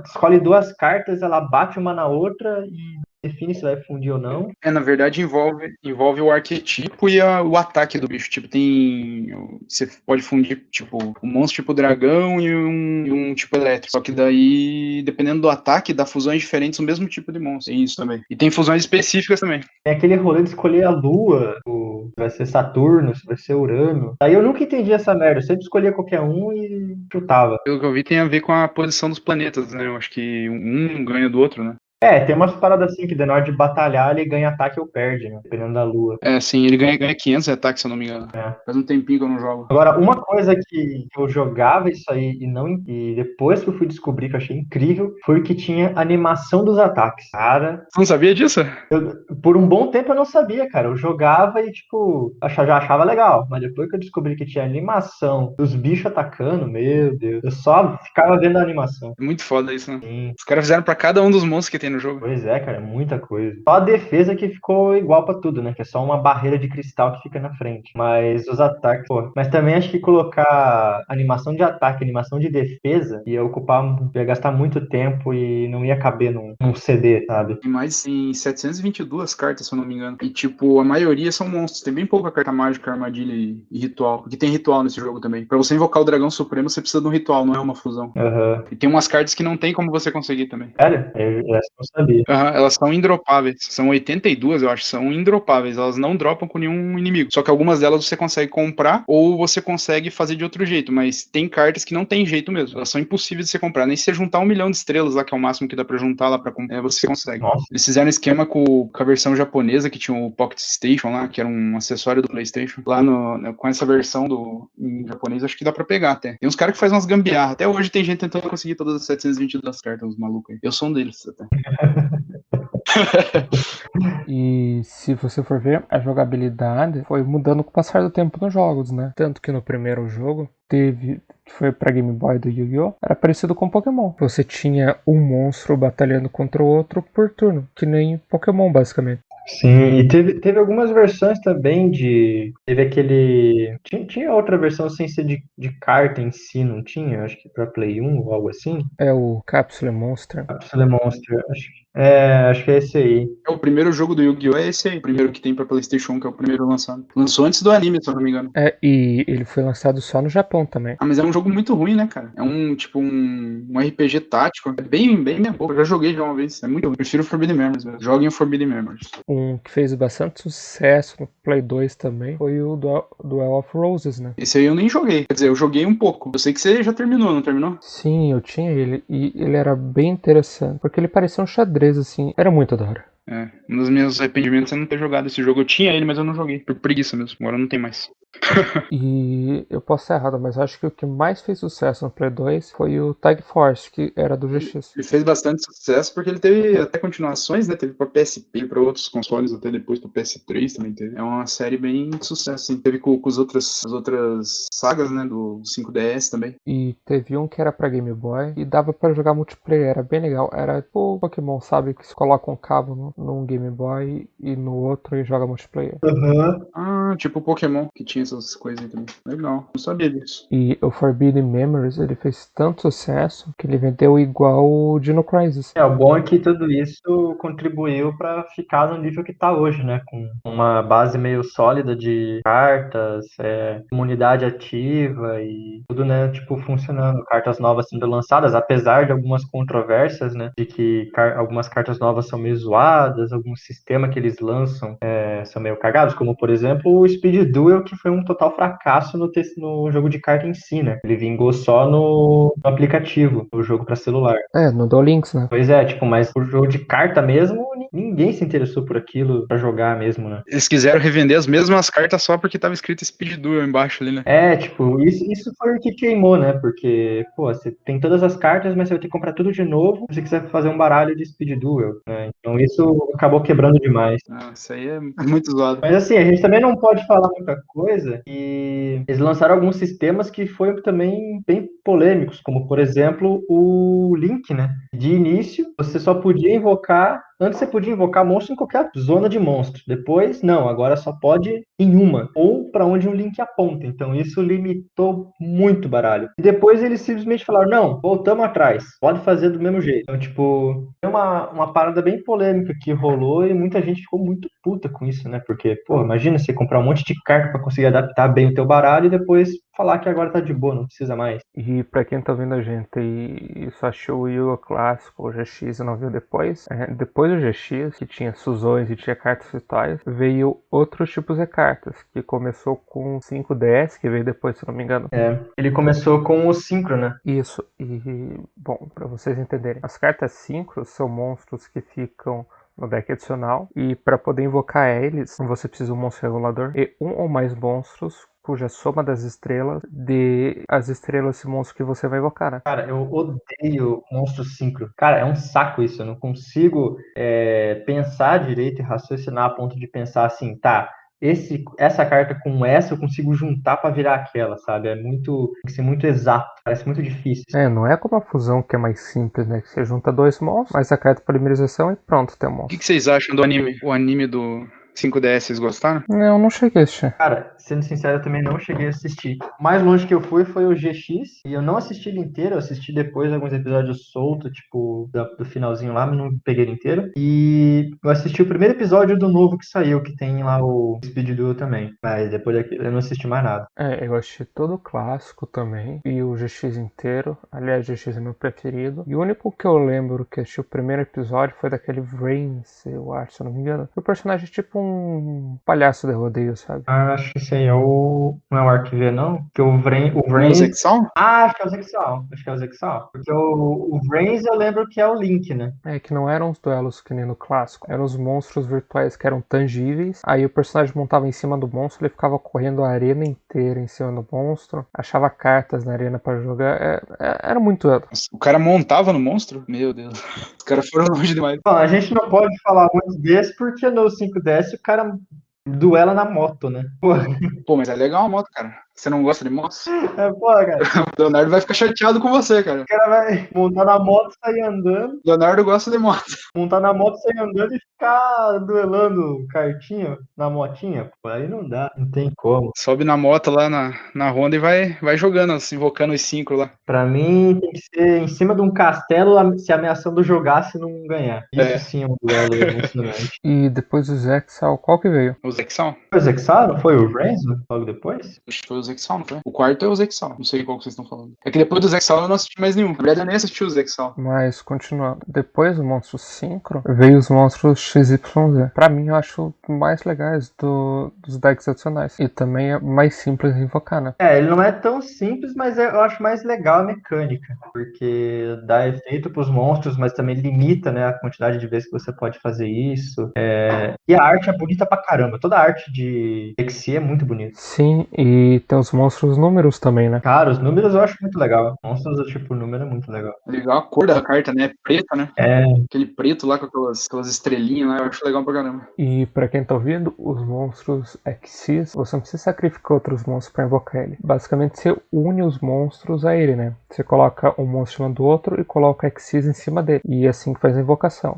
escolhe 2 cartas, ela bate uma na outra e define se vai fundir ou não. Na verdade, envolve o arquetipo e o ataque do bicho. Tipo, você pode fundir, tipo, um monstro tipo dragão e um tipo elétrico. Só que daí, dependendo do ataque, dá fusões diferentes no mesmo tipo de monstro. Tem isso também. E tem fusões específicas também. Tem aquele rolê de escolher a lua, se vai ser Saturno, se vai ser Urano. Aí eu nunca entendi essa merda, eu sempre escolhia qualquer um e chutava. Pelo que eu vi, tem a ver com a posição dos planetas, né? Eu acho que um ganha do outro, né? Tem umas paradas assim que na hora de batalhar ele ganha ataque ou perde, né? Dependendo da lua. É, sim, ele ganha 500 ataques, se eu não me engano. É. Faz um tempinho que eu não jogo. Agora, uma coisa que eu jogava isso aí e depois que eu fui descobrir que eu achei incrível, foi que tinha animação dos ataques. Cara, Você não sabia disso? por um bom tempo eu não sabia, cara. Eu jogava e, tipo, já achava legal. Mas depois que eu descobri que tinha animação dos bichos atacando, meu Deus, eu só ficava vendo a animação. É muito foda isso, né? Sim. Os caras fizeram pra cada um dos monstros que tem no jogo. Pois é, cara, é muita coisa. Só a defesa que ficou igual pra tudo, né? Que é só uma barreira de cristal que fica na frente. Mas os ataques, pô. Mas também acho que colocar animação de ataque, animação de defesa ia gastar muito tempo e não ia caber num CD, sabe? Tem mais em 722 cartas, se eu não me engano. E, tipo, a maioria são monstros. Tem bem pouca carta mágica, armadilha e ritual. Porque tem ritual nesse jogo também. Pra você invocar o dragão supremo, você precisa de um ritual, não é uma fusão. Aham. E tem umas cartas que não tem como você conseguir também. Sério? Essa eu não sabia. Aham, elas são indropáveis. São 82, eu acho. São indropáveis. Elas não dropam com nenhum inimigo. Só que algumas delas você consegue comprar ou você consegue fazer de outro jeito. Mas tem cartas que não tem jeito mesmo. Elas são impossíveis de você comprar. Nem se você juntar 1 milhão de estrelas lá, que é o máximo que dá pra juntar lá pra comprar, você consegue. Nossa. Eles fizeram um esquema com a versão japonesa, que tinha o Pocket Station lá, que era um acessório do PlayStation. Lá com essa versão em japonês, acho que dá pra pegar até. Tem uns caras que fazem umas gambiarra. Até hoje tem gente tentando conseguir todas as 722 cartas, os malucos aí. Eu sou um deles até. E se você for ver, a jogabilidade foi mudando com o passar do tempo nos jogos, né? Tanto que no primeiro jogo que foi pra Game Boy do Yu-Gi-Oh! Era parecido com Pokémon. Você tinha um monstro batalhando contra o outro por turno, que nem Pokémon, basicamente. Sim, e teve algumas versões também Teve aquele. Tinha outra versão sem ser de carta em si, não tinha? Acho que pra Play 1 ou algo assim. É o Capsule Monster. Capsule Monster, acho que é esse aí. O primeiro jogo do Yu-Gi-Oh! É esse aí. O primeiro que tem pra PlayStation 1, que é o primeiro lançado. Lançou antes do anime, se eu não me engano. E ele foi lançado só no Japão também. Ah, mas é um jogo muito ruim, né, cara? É um RPG tático. É bem minha boca. Eu já joguei já uma vez. É muito ruim. Eu prefiro o Forbidden Memories, velho. Joguem o Forbidden Memories. Um que fez bastante sucesso no Play 2 também foi o Duel of Roses, né? Esse aí eu nem joguei. Quer dizer, eu joguei um pouco. Eu sei que você já terminou, não terminou? Sim, eu tinha ele. E ele era bem interessante. Porque ele parecia um xadrez, assim. Era muito da hora. Um dos meus arrependimentos é não ter jogado esse jogo. Eu tinha ele, mas eu não joguei. Por preguiça mesmo. Agora não tem mais. E eu posso estar errado, mas acho que o que mais fez sucesso no Play 2 foi o Tag Force, que era do GX. Ele fez bastante sucesso porque ele teve até continuações, né? Teve pra PSP, pra outros consoles, até depois pro PS3 também teve. É uma série bem de sucesso, assim. Teve com as outras sagas, né? Do 5DS também. E teve um que era pra Game Boy e dava pra jogar multiplayer, era bem legal. Era tipo o Pokémon, sabe? Que se coloca um cabo num Game Boy e no outro e joga multiplayer. Uhum. Ah, tipo o Pokémon, que tinha essas coisas aí também. Legal, não sabia disso. E o Forbidden Memories, ele fez tanto sucesso que ele vendeu igual o Dino Crisis. O bom é que tudo isso contribuiu para ficar no nível que está hoje, né? Com uma base meio sólida de cartas, comunidade ativa e tudo, né? Tipo, funcionando. Cartas novas sendo lançadas, apesar de algumas controvérsias, né? De que algumas cartas novas são meio zoadas, algum sistema que eles lançam são meio cagados, como, por exemplo, o Speed Duel, que foi um total fracasso no jogo de carta em si, né? Ele vingou só no aplicativo, no jogo para celular. No Duel Links, né? Pois é, tipo, mas o jogo de carta mesmo, ninguém se interessou por aquilo pra jogar mesmo, né? Eles quiseram revender as mesmas cartas só porque tava escrito Speed Duel embaixo ali, né? Tipo, isso foi o que queimou, né? Porque, pô, você tem todas as cartas, mas você vai ter que comprar tudo de novo se você quiser fazer um baralho de Speed Duel, né? Então isso acabou quebrando demais. Isso aí é muito zoado. Mas assim, a gente também não pode falar muita coisa e eles lançaram alguns sistemas que foram também bem polêmicos, como por exemplo o Link, né? De início, você só podia invocar. Antes você podia invocar monstro em qualquer zona de monstro. Depois, não, agora só pode em uma. Ou para onde o Link aponta. Então isso limitou muito o baralho. E depois eles simplesmente falaram, não, voltamos atrás. Pode fazer do mesmo jeito. Então, tipo, é uma parada bem polêmica que rolou e muita gente ficou muito puta com isso, né? Porque, pô, imagina você comprar um monte de carta para conseguir adaptar bem o teu baralho e depois falar que agora tá de boa, não precisa mais. E pra quem tá vendo a gente e só achou o Yu-Gi-Oh! Clássico, o GX e não viu depois, depois do GX, que tinha fusões e tinha cartas virtuais, veio outros tipos de cartas, que começou com o 5DS, que veio depois, se não me engano. Ele começou com o Synchro, né? Isso, e bom, pra vocês entenderem, as cartas Synchro são monstros que ficam no deck adicional, e para poder invocar eles, você precisa de um monstro regulador e um ou mais monstros cuja soma das estrelas dê as estrelas desse monstro que você vai invocar, né? Cara, eu odeio monstro Synchro. Cara, é um saco isso. Eu não consigo pensar direito e raciocinar a ponto de pensar assim, tá, essa carta com essa eu consigo juntar pra virar aquela, sabe? Tem que ser muito exato. Parece muito difícil. Não é como a fusão que é mais simples, né? Que você junta dois monstros, faz a carta de polimerização e pronto, tem um O monstro. que vocês acham do anime? O anime do 5DS, vocês gostaram? Não cheguei a assistir. Cara, sendo sincero, eu também não cheguei a assistir. O mais longe que eu fui foi o GX, e eu não assisti ele inteiro, eu assisti depois alguns episódios soltos, tipo, do finalzinho lá, mas não peguei ele inteiro. E eu assisti o primeiro episódio do novo que saiu, que tem lá o Speed Duel também. Mas depois daquilo eu não assisti mais nada. Eu assisti todo o clássico também, e o GX inteiro. Aliás, o GX é meu preferido. E o único que eu lembro que assisti o primeiro episódio foi daquele Vrains, eu acho, se eu não me engano. O personagem é tipo um palhaço de rodeio, sabe? Acho que esse aí é o. Não é o Arquiver, não? Porque o Vrain. O Não é o Vrain... Zexal? Ah, acho que é o Zexal. Acho que é o Zexal. Porque o Vrains eu lembro que é o Link, né? É que não eram os duelos que nem no clássico, eram os monstros virtuais que eram tangíveis. Aí o personagem montava em cima do monstro, ele ficava correndo a arena inteira em cima do monstro, achava cartas na arena pra jogar. Era muito duelo. O cara montava no monstro? Meu Deus. Os caras foram longe demais. Bom, a gente não pode falar muito desse porque no 5DS o cara duela na moto, né? Pô, mas é legal a moto, cara. Você não gosta de motos? Cara. O Leonardo vai ficar chateado com você, cara. O cara vai montar na moto, sair andando. Leonardo gosta de moto. Montar na moto, sair andando e ficar duelando cartinha na motinha. Pô, aí não dá, não tem como. Sobe na moto lá na Honda e vai jogando, assim, invocando os 5 lá. Pra mim, tem que ser em cima de um castelo se ameaçando jogar se não ganhar. Isso sim é um duelo emocionante. E depois do Zexal, qual que veio? O Zexal? Foi o Zexal? Não foi o Renzo logo depois? Acho que foi o Zexal, não foi? O quarto é o Zexal. Não sei qual que vocês estão falando. É que depois do Zexal eu não assisti mais nenhum. Na verdade, eu nem assisti o Zexal. Mas, continuando, depois do monstro Synchro, veio os monstros XYZ. Pra mim, eu acho mais legais dos decks adicionais. E também é mais simples de invocar, né? Ele não é tão simples, mas eu acho mais legal a mecânica. Porque dá efeito pros monstros, mas também limita, né, a quantidade de vezes que você pode fazer isso. E a arte é bonita pra caramba. Toda a arte de Exi é muito bonita. Sim, e tem os monstros números também, né? Cara, os números eu acho muito legal. Monstros do tipo número é muito legal. Legal a cor da carta, né? Preta, né? É. Aquele preto lá com aquelas estrelinhas lá, eu acho legal pra caramba. E pra quem tá ouvindo, os monstros Xyz, você não precisa sacrificar outros monstros pra invocar ele. Basicamente, você une os monstros a ele, né? Você coloca um monstro em cima do outro e coloca Xyz em cima dele. E é assim que faz a invocação.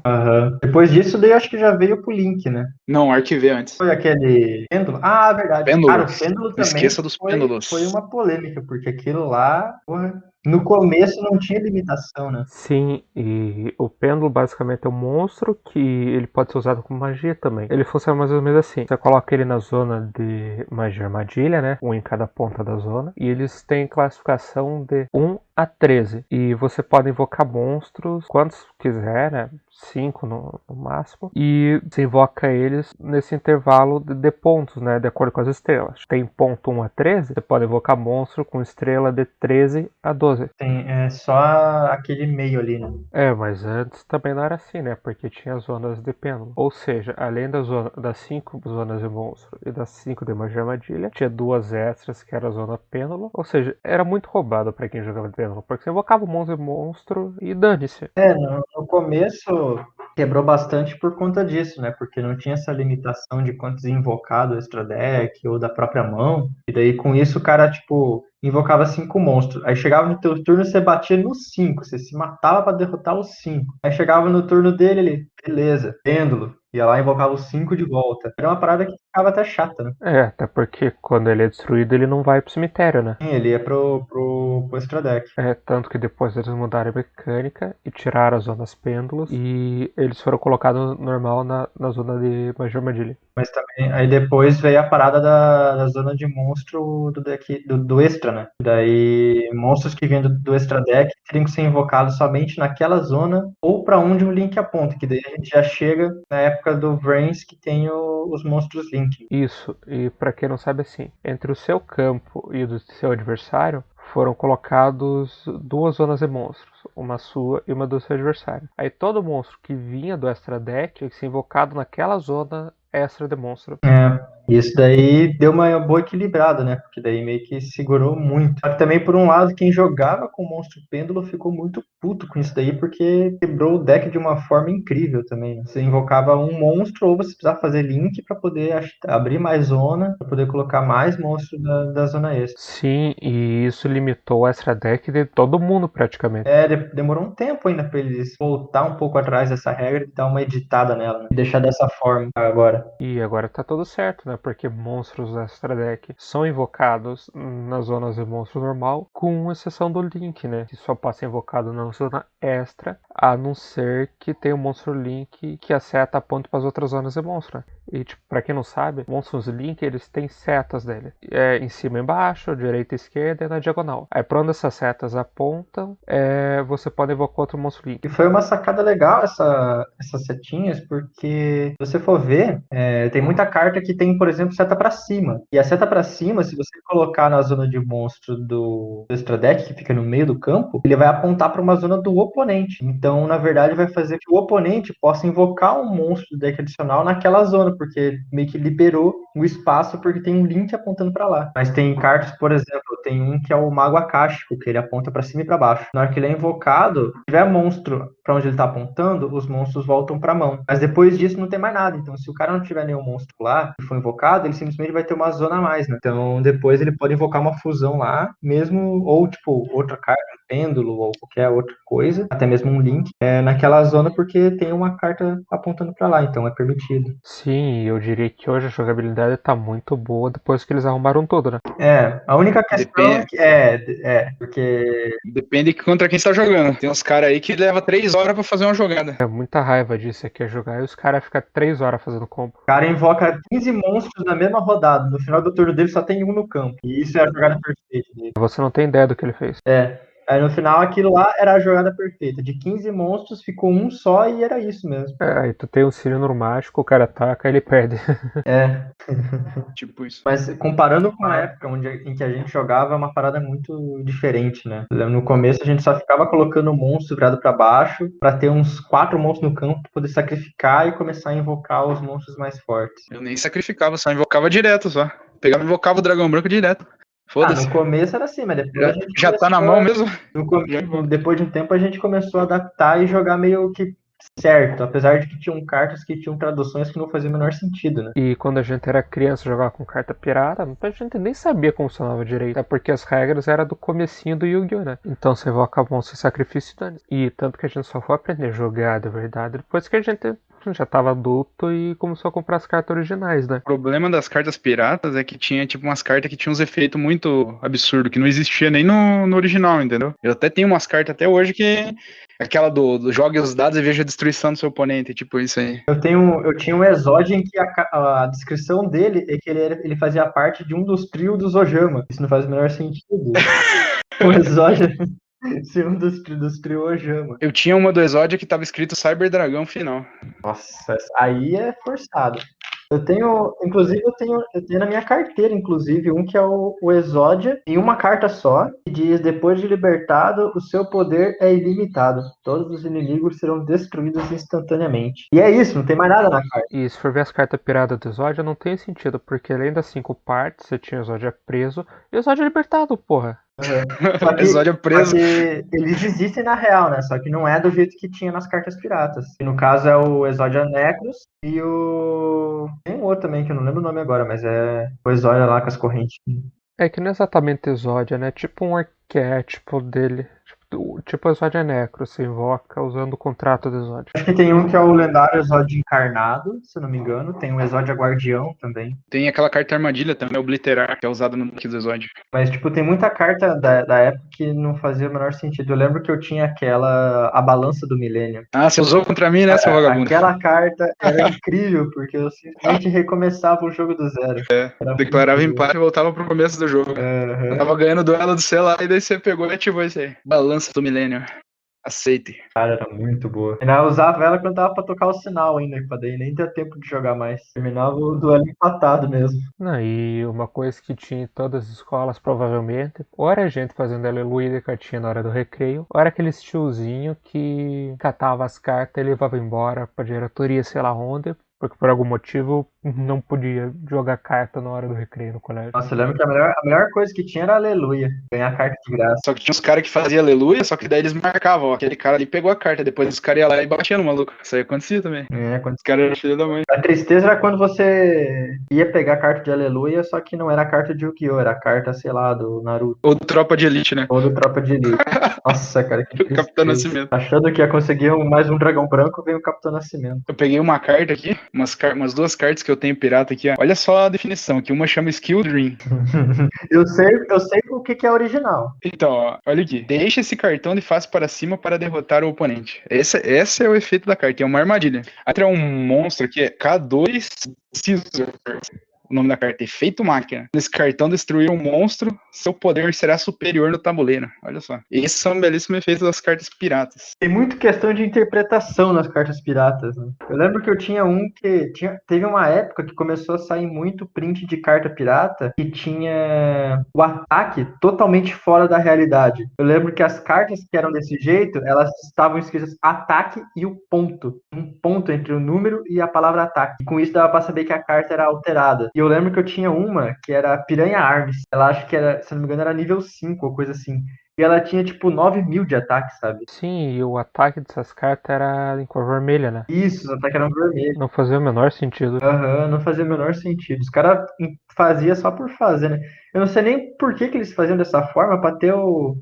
Depois disso, daí acho que já veio pro Link, né? Não, Arquiver antes. Foi aquele pêndulo? Ah, verdade. Pêndulos. Cara, o pêndulo Não também esqueça dos pêndulos. foi uma polêmica, porque aquilo lá, porra, no começo não tinha limitação, né? Sim, e o pêndulo basicamente é um monstro que ele pode ser usado como magia também. Ele funciona mais ou menos assim. Você coloca ele na zona de magia armadilha, né? Um em cada ponta da zona. E eles têm classificação de 1 a 13. E você pode invocar monstros quantos quiser, né? 5 no máximo. E você invoca eles nesse intervalo de pontos, né? De acordo com as estrelas. Tem ponto 1 a 13. Você pode invocar monstro com estrela de 13 a 12. Tem só aquele meio ali, né? Mas antes também não era assim, né? Porque tinha zonas de pêndulo. Ou seja, além das 5 zonas de monstro e das 5 de magia armadilha, tinha 2 extras que era a zona pêndulo. Ou seja, era muito roubado pra quem jogava de pêndulo, porque você invocava o monstro e dane-se. No começo quebrou bastante por conta disso, né? Porque não tinha essa limitação de quantos invocar do extra deck ou da própria mão. E daí com isso o cara, tipo, invocava 5 monstros. Aí chegava no teu turno, você batia nos 5. Você se matava pra derrotar os 5. Aí chegava no turno dele, ele, beleza, pêndulo. Ia lá e invocava os 5 de volta. Era uma parada que ficava até chata, né? Até porque quando ele é destruído, ele não vai pro cemitério, né? Sim, ele ia pro extra deck. Tanto que depois eles mudaram a mecânica e tiraram as zonas pêndulos e eles foram colocados normal na zona de magia armadilha. Mas também, aí depois veio a parada da zona de monstro do deck, do extra, né? Daí, monstros que vêm do extra deck teriam que ser invocados somente naquela zona ou para onde o Link aponta, que daí a gente já chega na época do Vrains, que tem os monstros Link. Isso, e pra quem não sabe assim, entre o seu campo e o do seu adversário, foram colocados duas zonas de monstros, uma sua e uma do seu adversário. Aí todo monstro que vinha do extra deck tinha que ser invocado naquela zona extra de monstro. Isso daí deu uma boa equilibrada, né? Porque daí meio que segurou muito. Só que também, por um lado, quem jogava com o monstro pêndulo ficou muito puto com isso daí, porque quebrou o deck de uma forma incrível também, né? Você invocava um monstro ou você precisava fazer link para poder abrir mais zona, para poder colocar mais monstros da zona extra. Sim, e isso limitou o extra deck de todo mundo praticamente. Demorou um tempo ainda para eles voltar um pouco atrás dessa regra e dar uma editada nela, né? E deixar dessa forma agora. E agora tá tudo certo, né? Porque monstros extra deck são invocados nas zonas de monstro normal, com exceção do Link, né? Que só pode ser invocado na zona extra, a não ser que tenha um monstro Link que a seta aponta para as outras zonas de monstro. Né? E, tipo, pra quem não sabe, monstros Link, eles têm setas dele. Em cima e embaixo, direita e esquerda e na diagonal. Aí pra onde essas setas apontam, você pode invocar outro monstro Link. E foi uma sacada legal essas setinhas, porque se você for ver, tem muita carta que tem, por exemplo, seta pra cima. E a seta pra cima, se você colocar na zona de monstro do extra deck, que fica no meio do campo, ele vai apontar para uma zona do oponente. Então, na verdade, vai fazer que o oponente possa invocar um monstro do deck adicional naquela zona, porque meio que liberou o espaço, porque tem um link apontando para lá. Mas tem cartas, por exemplo, tem um que é o Mago Akáshico, que ele aponta para cima e para baixo. Na hora que ele é invocado, se tiver monstro para onde ele tá apontando, os monstros voltam para mão. Mas depois disso não tem mais nada. Então, se o cara não tiver nenhum monstro lá e for invocado, ele simplesmente vai ter uma zona a mais, né? Então, depois ele pode invocar uma fusão lá, mesmo, ou tipo, outra carta, um pêndulo, ou qualquer outra coisa, até mesmo um link, naquela zona, porque tem uma carta apontando para lá, então é permitido. Sim, eu diria que hoje a jogabilidade tá muito boa depois que eles arrumaram tudo, né? A única questão Depende. porque Depende contra quem você tá jogando. Tem uns caras aí que leva 3 horas pra fazer uma jogada. É muita raiva disso aqui é jogar e os caras ficam 3 horas fazendo combo. o cara invoca 15 monstros na mesma rodada. No final do turno dele só tem um no campo. E isso é a jogada perfeita dele. Você não tem ideia do que ele fez. Aí no final aquilo lá era a jogada perfeita. De 15 monstros ficou um só e era isso mesmo. Aí tu tem um Cirino mágico, o cara ataca, ele perde. Tipo isso. Mas comparando com a época em que a gente jogava, é uma parada muito diferente, né? Eu lembro, no começo a gente só ficava colocando monstro virado pra baixo pra ter uns 4 monstros no campo pra poder sacrificar e começar a invocar os monstros mais fortes. Eu nem sacrificava, só invocava direto só. Pegava e invocava o dragão branco direto. Foda-se. No começo era assim, mas depois a gente Já tá na mão mesmo? Depois de um tempo a gente começou a adaptar e jogar meio que certo, apesar de que tinham cartas que tinham traduções que não faziam o menor sentido, né? E quando a gente era criança jogava com carta pirata, a gente nem sabia como funcionava direito. Até porque as regras eram do comecinho do Yu-Gi-Oh, né? Então você invoca monstro, sacrifício e dane. E tanto que a gente só foi aprender a jogar de verdade depois que a gente já tava adulto e começou a comprar as cartas originais, né? O problema das cartas piratas é que tinha tipo umas cartas que tinham uns efeitos muito absurdos, que não existia nem no original, entendeu? Eu até tenho umas cartas até hoje que aquela do jogue os dados e veja a destruição do seu oponente, tipo isso aí. Eu tinha um Exódio em que a descrição dele é que ele fazia parte de um dos trios dos Ojama. Isso não faz o menor sentido. O Exódio ser um dos trios Ojama. Eu tinha uma do Exódia que tava escrito Cyber Dragão final. Nossa, aí é forçado. Eu tenho na minha carteira, inclusive, um que é o Exódia, em uma carta só, que diz: depois de libertado, o seu poder é ilimitado. Todos os inimigos serão destruídos instantaneamente. E é isso, não tem mais nada na carta. E se for ver as cartas piratas do Exódia, não tem sentido, porque além das 5 partes, você tinha o Exódia preso e o Exódia libertado, porra. Só que, Exódia preso. só que eles existem na real, né? Só que não é do jeito que tinha nas cartas piratas. E no caso é o Exódia Necros e o... Tem um outro também que eu não lembro o nome agora, mas é o Exódia lá com as correntes. É que não é exatamente Exódia, né? Tipo um arquétipo dele. Tipo, Tipo Exódia Necro, se invoca usando o contrato do Exódia. Acho que tem um que é o lendário Exódio Encarnado, se eu não me engano. Tem o Exódia Guardião também. Tem aquela carta armadilha também, Obliterar, que é usada no deck do Exódio. Mas, tipo, tem muita carta da época que não fazia o menor sentido. Eu lembro que eu tinha a Balança do Milênio. Ah, você usou contra mim, né, seu vagabundo? Aquela carta era incrível, porque eu simplesmente recomeçava o jogo do zero. Era Declarava muito empate e voltava pro começo do jogo. bom. Eu tava ganhando o duelo do celular e daí você pegou e ativou esse aí. Balança do Milênio. Aceite. Cara, era muito boa. Eu usava ela quando tava pra tocar o sinal ainda, pra daí nem ter tempo de jogar mais. Terminava o duelo empatado mesmo. Não, e uma coisa que tinha em todas as escolas, provavelmente, ou era gente fazendo aleluia de cartinha na hora do recreio, ou era aquele tiozinho que catava as cartas e levava embora pra diretoria, sei lá onde, porque por algum motivo não podia jogar carta na hora do recreio no colégio. Nossa, eu lembro que a melhor coisa que tinha era aleluia. Ganhar carta de graça. Só que tinha uns caras que faziam aleluia, só que daí eles marcavam, ó, aquele cara ali pegou a carta, depois os caras iam lá e batiam no maluco. Isso aí acontecia também. Quando... Os caras eram filho da mãe. A tristeza era quando você ia pegar a carta de aleluia, só que não era a carta de Yu-Gi-Oh! Era a carta, sei lá, do Naruto. Ou do Tropa de Elite, né? Ou do Tropa de Elite. Nossa, cara, que tristeza. Capitão Nascimento. Achando que ia conseguir mais um dragão branco, veio o Capitão Nascimento. Eu peguei uma carta aqui, umas duas cartas que eu tenho pirata aqui, ó. Olha só a definição, que uma chama Skill Dream. Eu sei o que é original. Então, ó, olha aqui. Deixa esse cartão de face para cima para derrotar o oponente. Esse é o efeito da carta, é uma armadilha. Aí é um monstro aqui, é K2 Scissor. O nome da carta é Efeito Máquina. Nesse cartão destruir um monstro, seu poder será superior no tabuleiro. Olha só. Esses são belíssimos efeitos das cartas piratas. Tem muito questão de interpretação nas cartas piratas, né? Eu lembro que eu tinha um que... Teve uma época que começou a sair muito print de carta pirata que tinha o ataque totalmente fora da realidade. Eu lembro que as cartas que eram desse jeito, elas estavam escritas ataque e o ponto. Um ponto entre o número e a palavra ataque. E com isso dava pra saber que a carta era alterada. E eu lembro que eu tinha uma que era Piranha Arms. Ela acho que era, se não me engano, era nível 5 ou coisa assim. E ela tinha tipo 9.000 de ataque, sabe? Sim, e o ataque dessas cartas era em cor vermelha, né? Isso, os ataques eram vermelhos. Não fazia o menor sentido. Não fazia o menor sentido. Os caras faziam só por fazer, né? Eu não sei nem por que eles faziam dessa forma, pra ter o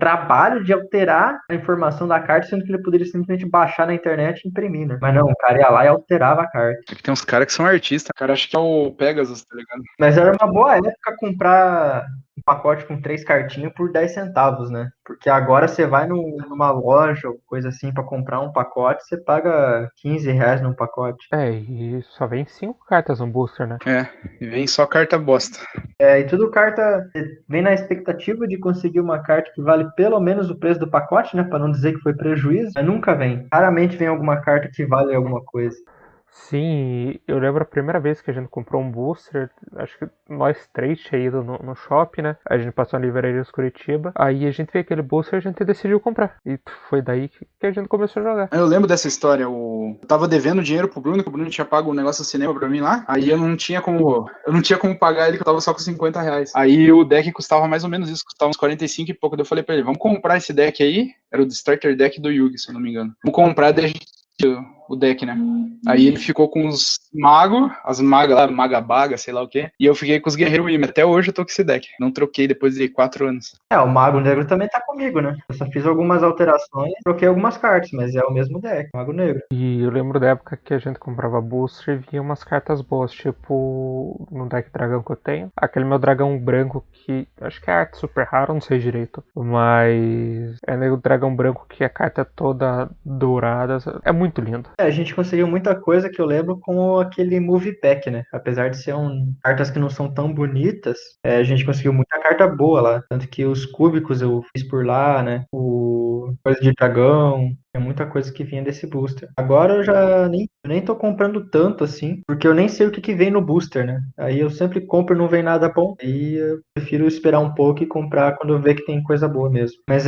trabalho de alterar a informação da carta, sendo que ele poderia simplesmente baixar na internet e imprimir, né? Mas não, o cara ia lá e alterava a carta. Aqui tem uns caras que são artistas. O cara acha que é o Pegasus, tá ligado? Mas era uma boa época comprar um pacote com 3 cartinhas por 10 centavos, né? Porque agora você vai numa loja ou coisa assim pra comprar um pacote, você paga R$15 num pacote. E só vem 5 cartas no booster, né? E vem só carta bosta. E tudo carta vem na expectativa de conseguir uma carta que vale pelo menos o preço do pacote, né? Pra não dizer que foi prejuízo, mas nunca vem. Raramente vem alguma carta que vale alguma coisa. Sim, eu lembro a primeira vez que a gente comprou um booster, acho que nós 3 tinha ido no shopping, né? A gente passou na livraria de Curitiba, aí a gente viu aquele booster e a gente decidiu comprar. E foi daí que a gente começou a jogar. Eu lembro dessa história, eu tava devendo dinheiro pro Bruno, que o Bruno tinha pago um negócio do cinema pra mim lá, aí eu não tinha como pagar ele, que eu tava só com R$50. Aí o deck custava mais ou menos isso, custava uns 45 e pouco, daí eu falei pra ele, vamos comprar esse deck aí, era o starter deck do Yugi, se eu não me engano. Vamos comprar, daí a gente o deck, né? Aí ele ficou com os magos, as magas lá, maga baga, sei lá o que. E eu fiquei com os guerreiros Wim. Até hoje eu tô com esse deck. Não troquei depois de 4 anos. O Mago Negro também tá comigo, né? Eu só fiz algumas alterações, troquei algumas cartas, mas é o mesmo deck, Mago Negro. E eu lembro da época que a gente comprava booster e vinha umas cartas boas, tipo no deck dragão que eu tenho. Aquele meu dragão branco que acho que é arte super rara, não sei direito. Mas é o dragão branco que a carta é toda dourada. É muito lindo. A gente conseguiu muita coisa que eu lembro com aquele Movie Pack, né? Apesar de ser cartas que não são tão bonitas, a gente conseguiu muita carta boa lá. Tanto que os cúbicos eu fiz por lá, né? O coisa de dragão. É muita coisa que vinha desse booster. Agora eu já nem tô comprando tanto assim, porque eu nem sei o que vem no booster, né? Aí eu sempre compro e não vem nada bom. Aí eu prefiro esperar um pouco e comprar quando eu ver que tem coisa boa mesmo. Mas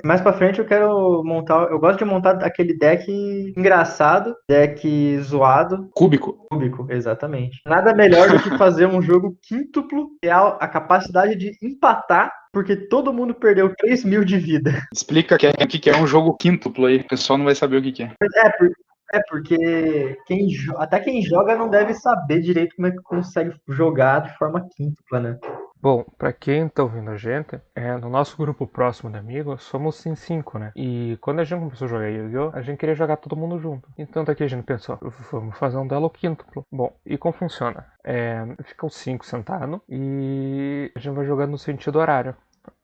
mais pra frente eu quero montar. Eu gosto de montar aquele deck engraçado, deck zoado. Cúbico, exatamente. Nada melhor do que fazer um jogo quíntuplo, que é a capacidade de empatar, porque todo mundo perdeu 3.000 de vida. Explica o que é um jogo quíntuplo aí. O pessoal não vai saber o que é. Porque até quem joga não deve saber direito como é que consegue jogar de forma quíntupla, né? Bom, pra quem tá ouvindo a gente, no nosso grupo próximo de amigos, somos em 5, né? E quando a gente começou a jogar Yu-Gi-Oh!, a gente queria jogar todo mundo junto. Então daqui a gente pensou, vamos fazer um duelo quíntuplo. Bom, e como funciona? Fica os 5 sentados e a gente vai jogando no sentido horário.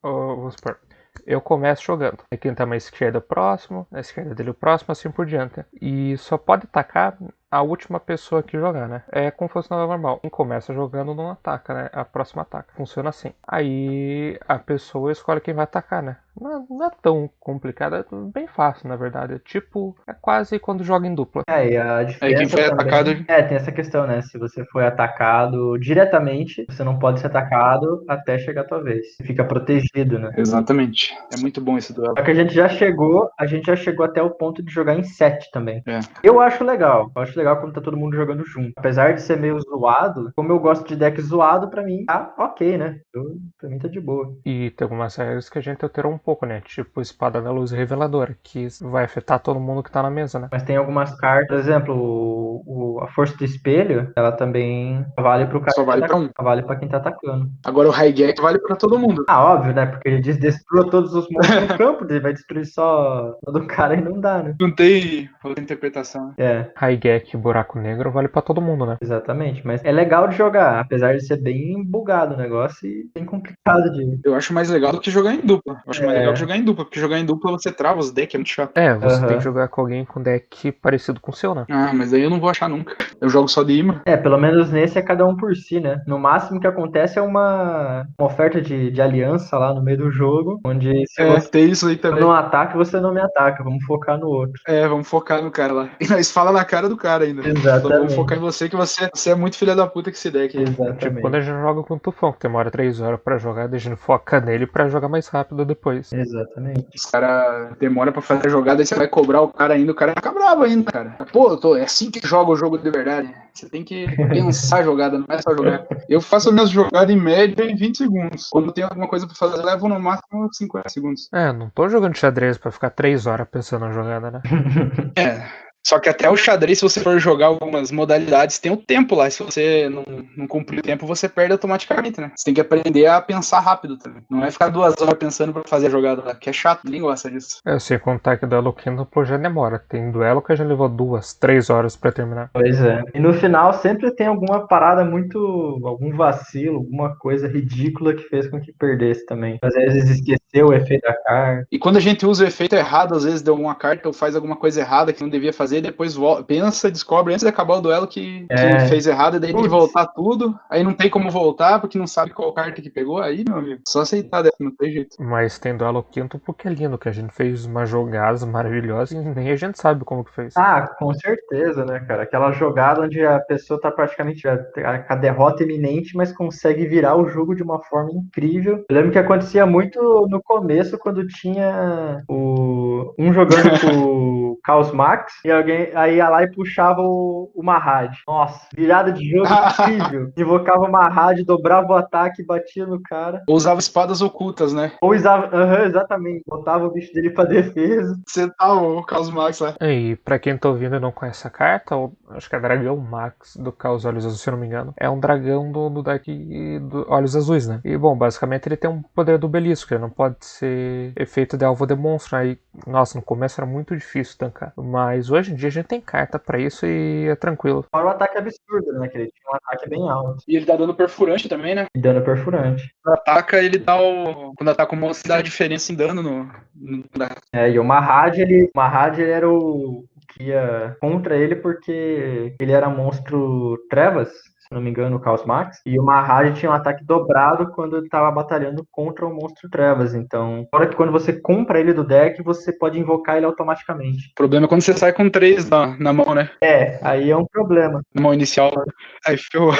Vamos supor, eu começo jogando. Aí quem tá mais esquerda próximo, na esquerda dele o próximo, assim por diante. E só pode atacar a última pessoa que jogar, né? É como fosse no normal. Quem começa jogando não ataca, né? A próxima ataca. Funciona assim. Aí a pessoa escolhe quem vai atacar, né? Não é tão complicado, é bem fácil, na verdade. É quase quando joga em dupla. E a Aí diferença quem foi também... atacado. tem essa questão, né? Se você foi atacado diretamente, você não pode ser atacado até chegar a tua vez. Você fica protegido, né? Exatamente. É muito bom esse duelo. Só que a gente já chegou até o ponto de jogar em set também. É. Eu acho legal quando tá todo mundo jogando junto. Apesar de ser meio zoado, como eu gosto de deck zoado, pra mim tá ok, né? Pra mim tá de boa. E tem algumas regras que a gente alterou um pouco, né? Tipo Espada da Luz Reveladora, que vai afetar todo mundo que tá na mesa, né? Mas tem algumas cartas, por exemplo, a Força do Espelho, ela também vale pro cara Só vale que pra um. vale pra quem tá atacando. Agora o Raigek vale pra todo mundo. Óbvio, né? Porque ele diz destrua todos os monstros no campo, ele vai destruir só do cara e não dá, né? Não tem outra interpretação. Raigek e Buraco Negro vale pra todo mundo, né? Exatamente. Mas é legal de jogar, apesar de ser bem bugado o negócio e bem complicado de... Eu acho mais legal do que jogar em dupla. Eu acho mais legal que jogar em dupla, porque jogar em dupla você trava os decks, é muito chato. Você tem que jogar com alguém com deck parecido com o seu, né? Mas aí eu não vou achar nunca. Eu jogo só de imã. Pelo menos nesse é cada um por si, né? No máximo que acontece é uma oferta de aliança lá no meio do jogo, onde se você Tem isso aí também. não ataca, você não me ataca, vamos focar no outro. Vamos focar no cara lá. E nós fala na cara do cara ainda. Exatamente. Então vamos focar em você, que você é muito filha da puta que esse deck. Exatamente. Tipo quando a gente joga com o Tufão, que demora 3 horas pra jogar, daí a gente foca nele pra jogar mais rápido depois. Exatamente. Os caras demoram pra fazer a jogada, aí você vai cobrar o cara ainda, o cara fica bravo ainda, cara. Pô, é assim que joga o jogo de verdade. Você tem que pensar a jogada, não é só jogar. Eu faço minhas jogadas em média em 20 segundos. Quando tem alguma coisa pra fazer, eu levo no máximo 50 segundos. Não tô jogando xadrez pra ficar 3 horas pensando na jogada, né? Só que até o xadrez, se você for jogar algumas modalidades, tem o tempo lá. Se você não cumprir o tempo, você perde automaticamente, né? Você tem que aprender a pensar rápido também. Não é ficar 2 horas pensando pra fazer a jogada lá, que é chato, ninguém gosta disso. Sem contar que o duelo quíntuplo já demora. Tem duelo que já levou 2, 3 horas pra terminar. Pois é. E no final sempre tem alguma parada algum vacilo, alguma coisa ridícula que fez com que perdesse também. Às vezes esqueceu o efeito da carta. E quando a gente usa o efeito errado, às vezes deu alguma carta ou faz alguma coisa errada que não devia fazer, e depois pensa, descobre antes de acabar o duelo que fez errado, e daí tem que voltar tudo. Aí não tem como voltar porque não sabe qual carta que pegou. Aí, meu amigo, só aceitar, não tem jeito. Mas tem duelo quíntuplo que é lindo, que a gente fez umas jogadas maravilhosas e nem a gente sabe como que fez. Com certeza, né, cara? Aquela jogada onde a pessoa tá praticamente com a derrota iminente, mas consegue virar o jogo de uma forma incrível. Eu lembro que acontecia muito no começo, quando tinha um jogando com o Chaos Max, e alguém aí ia lá e puxava o Mahad. Nossa, virada de jogo incrível. Invocava o Mahad, dobrava o ataque, batia no cara. Ou usava espadas ocultas, né? Ou usava, exatamente, botava o bicho dele pra defesa. Você tá o Chaos Max lá. E pra quem tá ouvindo e não conhece a carta, acho que é Dragão Max do Chaos Olhos Azuis, se eu não me engano. É um dragão do deck do Olhos Azuis, né? E bom, basicamente ele tem um poder do belisco, ele não pode ser efeito de alvo de monstro. Aí, nossa, no começo era muito difícil tancar. Mas hoje em dia a gente tem carta pra isso e é tranquilo. Fora o ataque absurdo, né? Que ele tinha um ataque bem alto. E ele dá dano perfurante também, né? E dano perfurante. Quando ataca, ele dá quando ataca o monstro, dá a diferença em dano no... E o Mahad, ele era o que ia contra ele porque ele era monstro trevas, se não me engano, o Chaos Max. E o Mahad tinha um ataque dobrado quando ele estava batalhando contra o monstro trevas. Então, fora que quando você compra ele do deck, você pode invocar ele automaticamente. O problema é quando você sai com 3 na mão, né? Aí é um problema. Na mão inicial. Aí ferrou.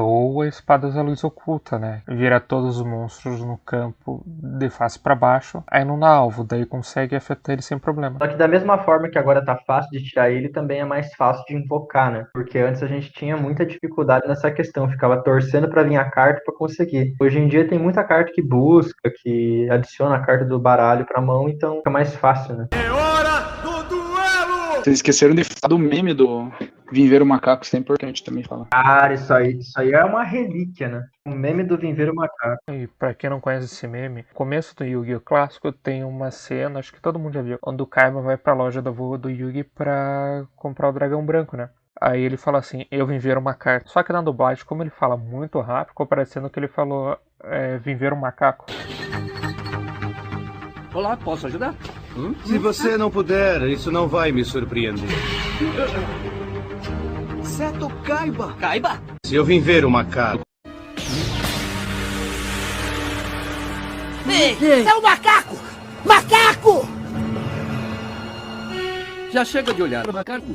Ou a Espada da Luz Oculta, né? Vira todos os monstros no campo de face pra baixo, aí não dá alvo, daí consegue afetar ele sem problema. Só que da mesma forma que agora tá fácil de tirar ele, também é mais fácil de invocar, né? Porque antes a gente tinha muita dificuldade nessa questão, ficava torcendo pra vir a carta pra conseguir. Hoje em dia tem muita carta que busca, que adiciona a carta do baralho pra mão, então fica mais fácil, né? É hora do duelo! Vocês esqueceram de falar do meme do Vim Ver o Macaco, isso é importante também falar. Cara, isso aí é uma relíquia, né? O meme do Viveiro Macaco. E pra quem não conhece esse meme, no começo do Yu-Gi-Oh! Clássico tem uma cena, acho que todo mundo já viu, onde o Kaiba vai pra loja da avó do Yugi pra comprar o dragão branco, né? Aí ele fala assim, eu vim ver uma carta. Só que na dublagem, como ele fala muito rápido, ficou parecendo que ele falou, vim ver um macaco. Olá, posso ajudar? Se você não puder, isso não vai me surpreender. Seto Kaiba! Kaiba? Se eu vim ver o macaco, É um macaco! Macaco! Já chega de olhar o macaco.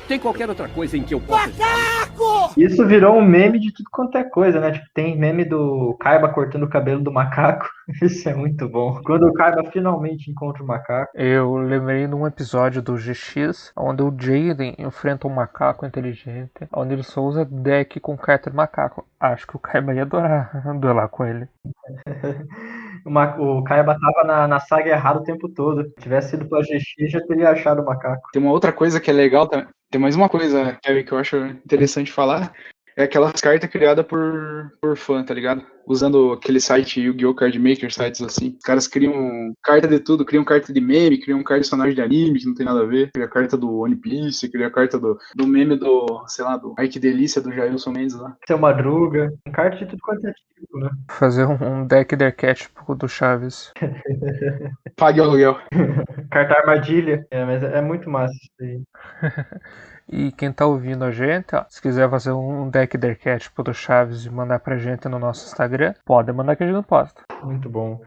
Tem qualquer outra coisa em que eu possa... Macaco! Isso virou um meme de tudo quanto é coisa, né? Tipo, tem meme do Kaiba cortando o cabelo do macaco. Isso é muito bom. Quando o Kaiba finalmente encontra o macaco. Eu lembrei de um episódio do GX, onde o Jaden enfrenta um macaco inteligente, onde ele só usa deck com carta de macaco. Acho que o Kaiba ia adorar duelar com ele. O Kaiba tava na saga errada o tempo todo. Se tivesse sido pra GX, já teria achado o macaco. Tem uma outra coisa que é legal, tem mais uma coisa, Kevin, que eu acho interessante falar. É aquelas cartas criadas por fã, tá ligado? Usando aquele site Yu-Gi-Oh! Card Maker, sites assim. Os caras criam carta de tudo, criam carta de meme, criam carta de personagem de anime que não tem nada a ver. Cria carta do One Piece, cria carta do meme do, sei lá, do Ai Que Delícia do Jailson Mendes lá. Seu Madruga. Carta de tudo quanto é tipo, né? Fazer um deck de arquétipo do Chaves. Pague o aluguel. Carta armadilha. É, mas é muito massa isso aí. E quem tá ouvindo a gente, ó, se quiser fazer um deck de arquétipo do Chaves e mandar pra gente no nosso Instagram, pode mandar que a gente não posta. Muito bom.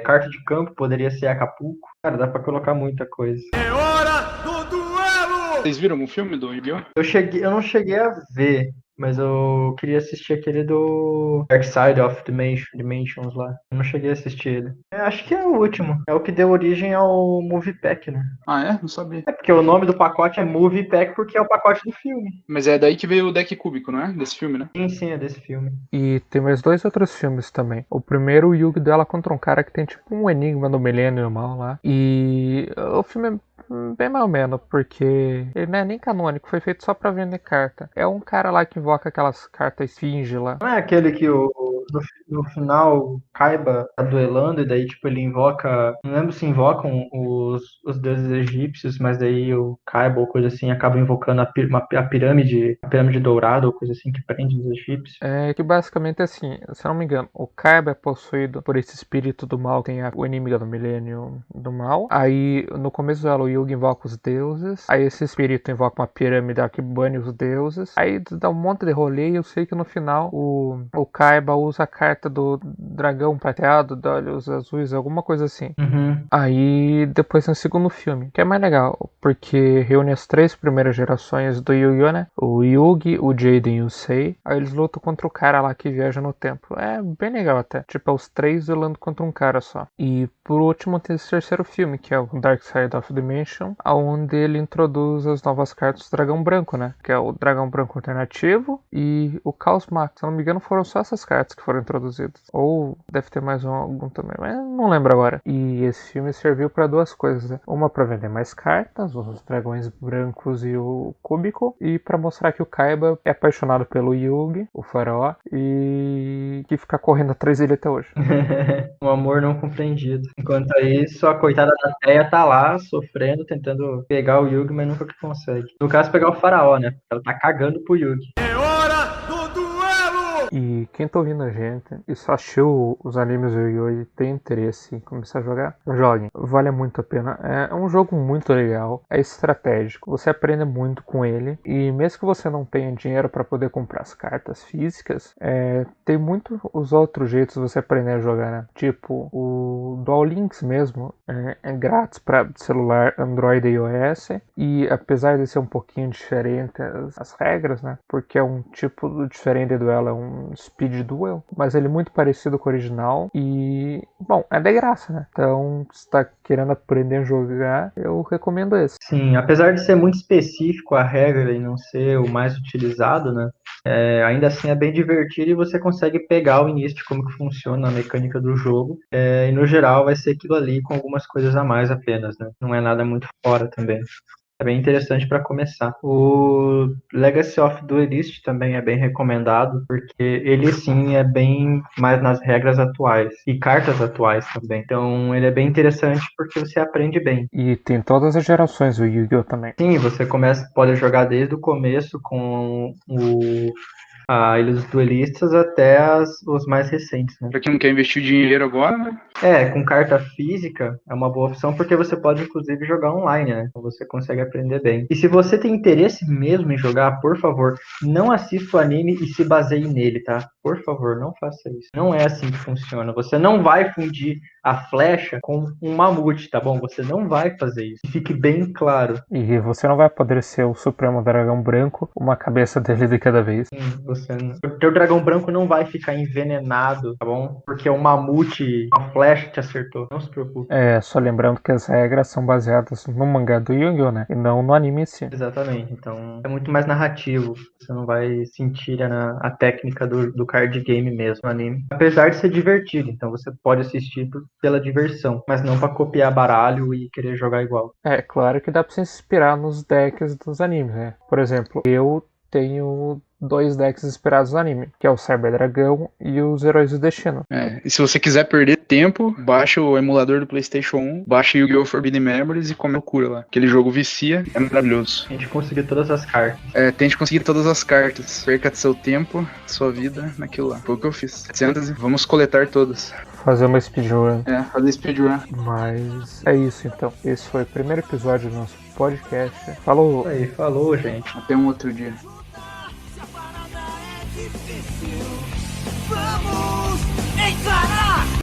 Carta de campo poderia ser Acapulco. Cara, dá pra colocar muita coisa. É hora do duelo! Vocês viram o filme do Yu-Gi-Oh? Eu não cheguei a ver, mas eu queria assistir aquele do Dark Side of Dimensions lá. Eu não cheguei a assistir ele. Acho que é o último. É o que deu origem ao Movie Pack, né? Ah, é? Não sabia. É porque o nome do pacote é Movie Pack porque é o pacote do filme. Mas é daí que veio o deck cúbico, não é? Desse filme, né? Sim, é desse filme. E tem mais 2 outros filmes também. O primeiro, o Yugi dela contra um cara que tem tipo um enigma do milênio mal lá. E o filme é bem mais ou menos, porque ele não é nem canônico, foi feito só pra vender carta. É um cara lá que invoca aquelas cartas esfinge lá. Não é aquele que no final o Kaiba tá duelando e daí tipo ele invoca, não lembro se invocam os deuses egípcios, mas daí o Kaiba ou coisa assim acaba invocando a pirâmide dourada ou coisa assim que prende os egípcios. É que basicamente é assim, se eu não me engano, o Kaiba é possuído por esse espírito do mal, tem o inimigo do milênio do mal. Aí no começo dela o Yugi invoca os deuses, aí esse espírito invoca uma pirâmide que bane os deuses, aí dá um monte de rolê e eu sei que no final o Kaiba usa a carta do dragão prateado, de olhos azuis, alguma coisa assim. Uhum. Aí depois tem o segundo filme, que é mais legal, porque reúne as 3 primeiras gerações do Yu-Gi-Oh, né? O Yugi, o Jaden e o Sei. Aí eles lutam contra o cara lá que viaja no tempo. É bem legal até. Tipo, é os 3 duelando contra um cara só. E por último tem esse terceiro filme, que é o Dark Side of Dimension, onde ele introduz as novas cartas do Dragão Branco, né? Que é o Dragão Branco Alternativo e o Caos Max. Se não me engano, foram só essas cartas que foram introduzidas. Ou deve ter mais algum também, mas não lembro agora. E esse filme serviu para 2 coisas, né? Uma para vender mais cartas, os dragões brancos e o cúbico, e para mostrar que o Kaiba é apaixonado pelo Yugi, o faraó, e que fica correndo atrás dele até hoje. Um amor não compreendido. Enquanto isso, a coitada da Teia tá lá sofrendo, tentando pegar o Yugi, mas nunca que consegue. No caso, pegar o faraó, né? Ela tá cagando pro Yugi. É hora do duelo! E quem tá ouvindo a gente e só assistiu os animes do Yu-Gi-Oh! E tem interesse em começar a jogar, joguem. Vale muito a pena. É um jogo muito legal, é estratégico, você aprende muito com ele. E mesmo que você não tenha dinheiro para poder comprar as cartas físicas, tem muito os outros jeitos de você aprender a jogar, né? Tipo, o Dual Links mesmo é grátis para celular Android e iOS. E apesar de ser um pouquinho diferente as regras, né? Porque é um tipo diferente de duelo, é um Speed Duel, mas ele é muito parecido com o original e, bom, é de graça, né? Então, se tá querendo aprender a jogar, eu recomendo esse. Sim, apesar de ser muito específico a regra e não ser o mais utilizado, né? Ainda assim é bem divertido e você consegue pegar o início de como que funciona a mecânica do jogo. E no geral vai ser aquilo ali com algumas coisas a mais apenas, né? Não é nada muito fora também. É bem interessante para começar. O Legacy of Duelist também é bem recomendado, porque ele sim é bem mais nas regras atuais e cartas atuais também. Então ele é bem interessante porque você aprende bem. E tem todas as gerações o Yu-Gi-Oh! Também. Sim, você pode jogar desde o começo com a Ilha dos Duelistas até os mais recentes, né? Pra quem não quer investir dinheiro agora, né? Com carta física é uma boa opção porque você pode inclusive jogar online, né? Então você consegue aprender bem. E se você tem interesse mesmo em jogar, por favor, não assista o anime e se baseie nele, tá? Por favor, não faça isso. Não é assim que funciona. Você não vai fundir a flecha com um mamute, tá bom? Você não vai fazer isso. Fique bem claro. E você não vai poder ser o Supremo Dragão Branco, uma cabeça dele de cada vez. O teu dragão branco não vai ficar envenenado, tá bom? Porque o mamute, uma flecha te acertou. Não se preocupe. Só lembrando que as regras são baseadas no mangá do Yu-Gi-Oh, né? E não no anime em si. Exatamente. Então, é muito mais narrativo. Você não vai sentir a técnica do card game mesmo no anime. Apesar de ser divertido. Então, você pode assistir pela diversão. Mas não pra copiar baralho e querer jogar igual. Claro que dá pra se inspirar nos decks dos animes, né? Por exemplo, eu tenho 2 decks inspirados no anime, que é o Cyber Dragão e os Heróis do Destino. E se você quiser perder tempo, baixa o emulador do PlayStation 1, baixa Yu-Gi-Oh! Forbidden Memories e come loucura lá. Aquele jogo vicia, é maravilhoso. A gente conseguiu todas as cartas. Tente conseguir todas as cartas. Perca seu tempo, sua vida naquilo lá. Foi o que eu fiz. 700 vamos coletar todas. Fazer uma speedrun. Fazer speedrun. Mas é isso então. Esse foi o primeiro episódio do nosso podcast. Falou! Aí, falou, gente. Até um outro dia. Vamos encarar!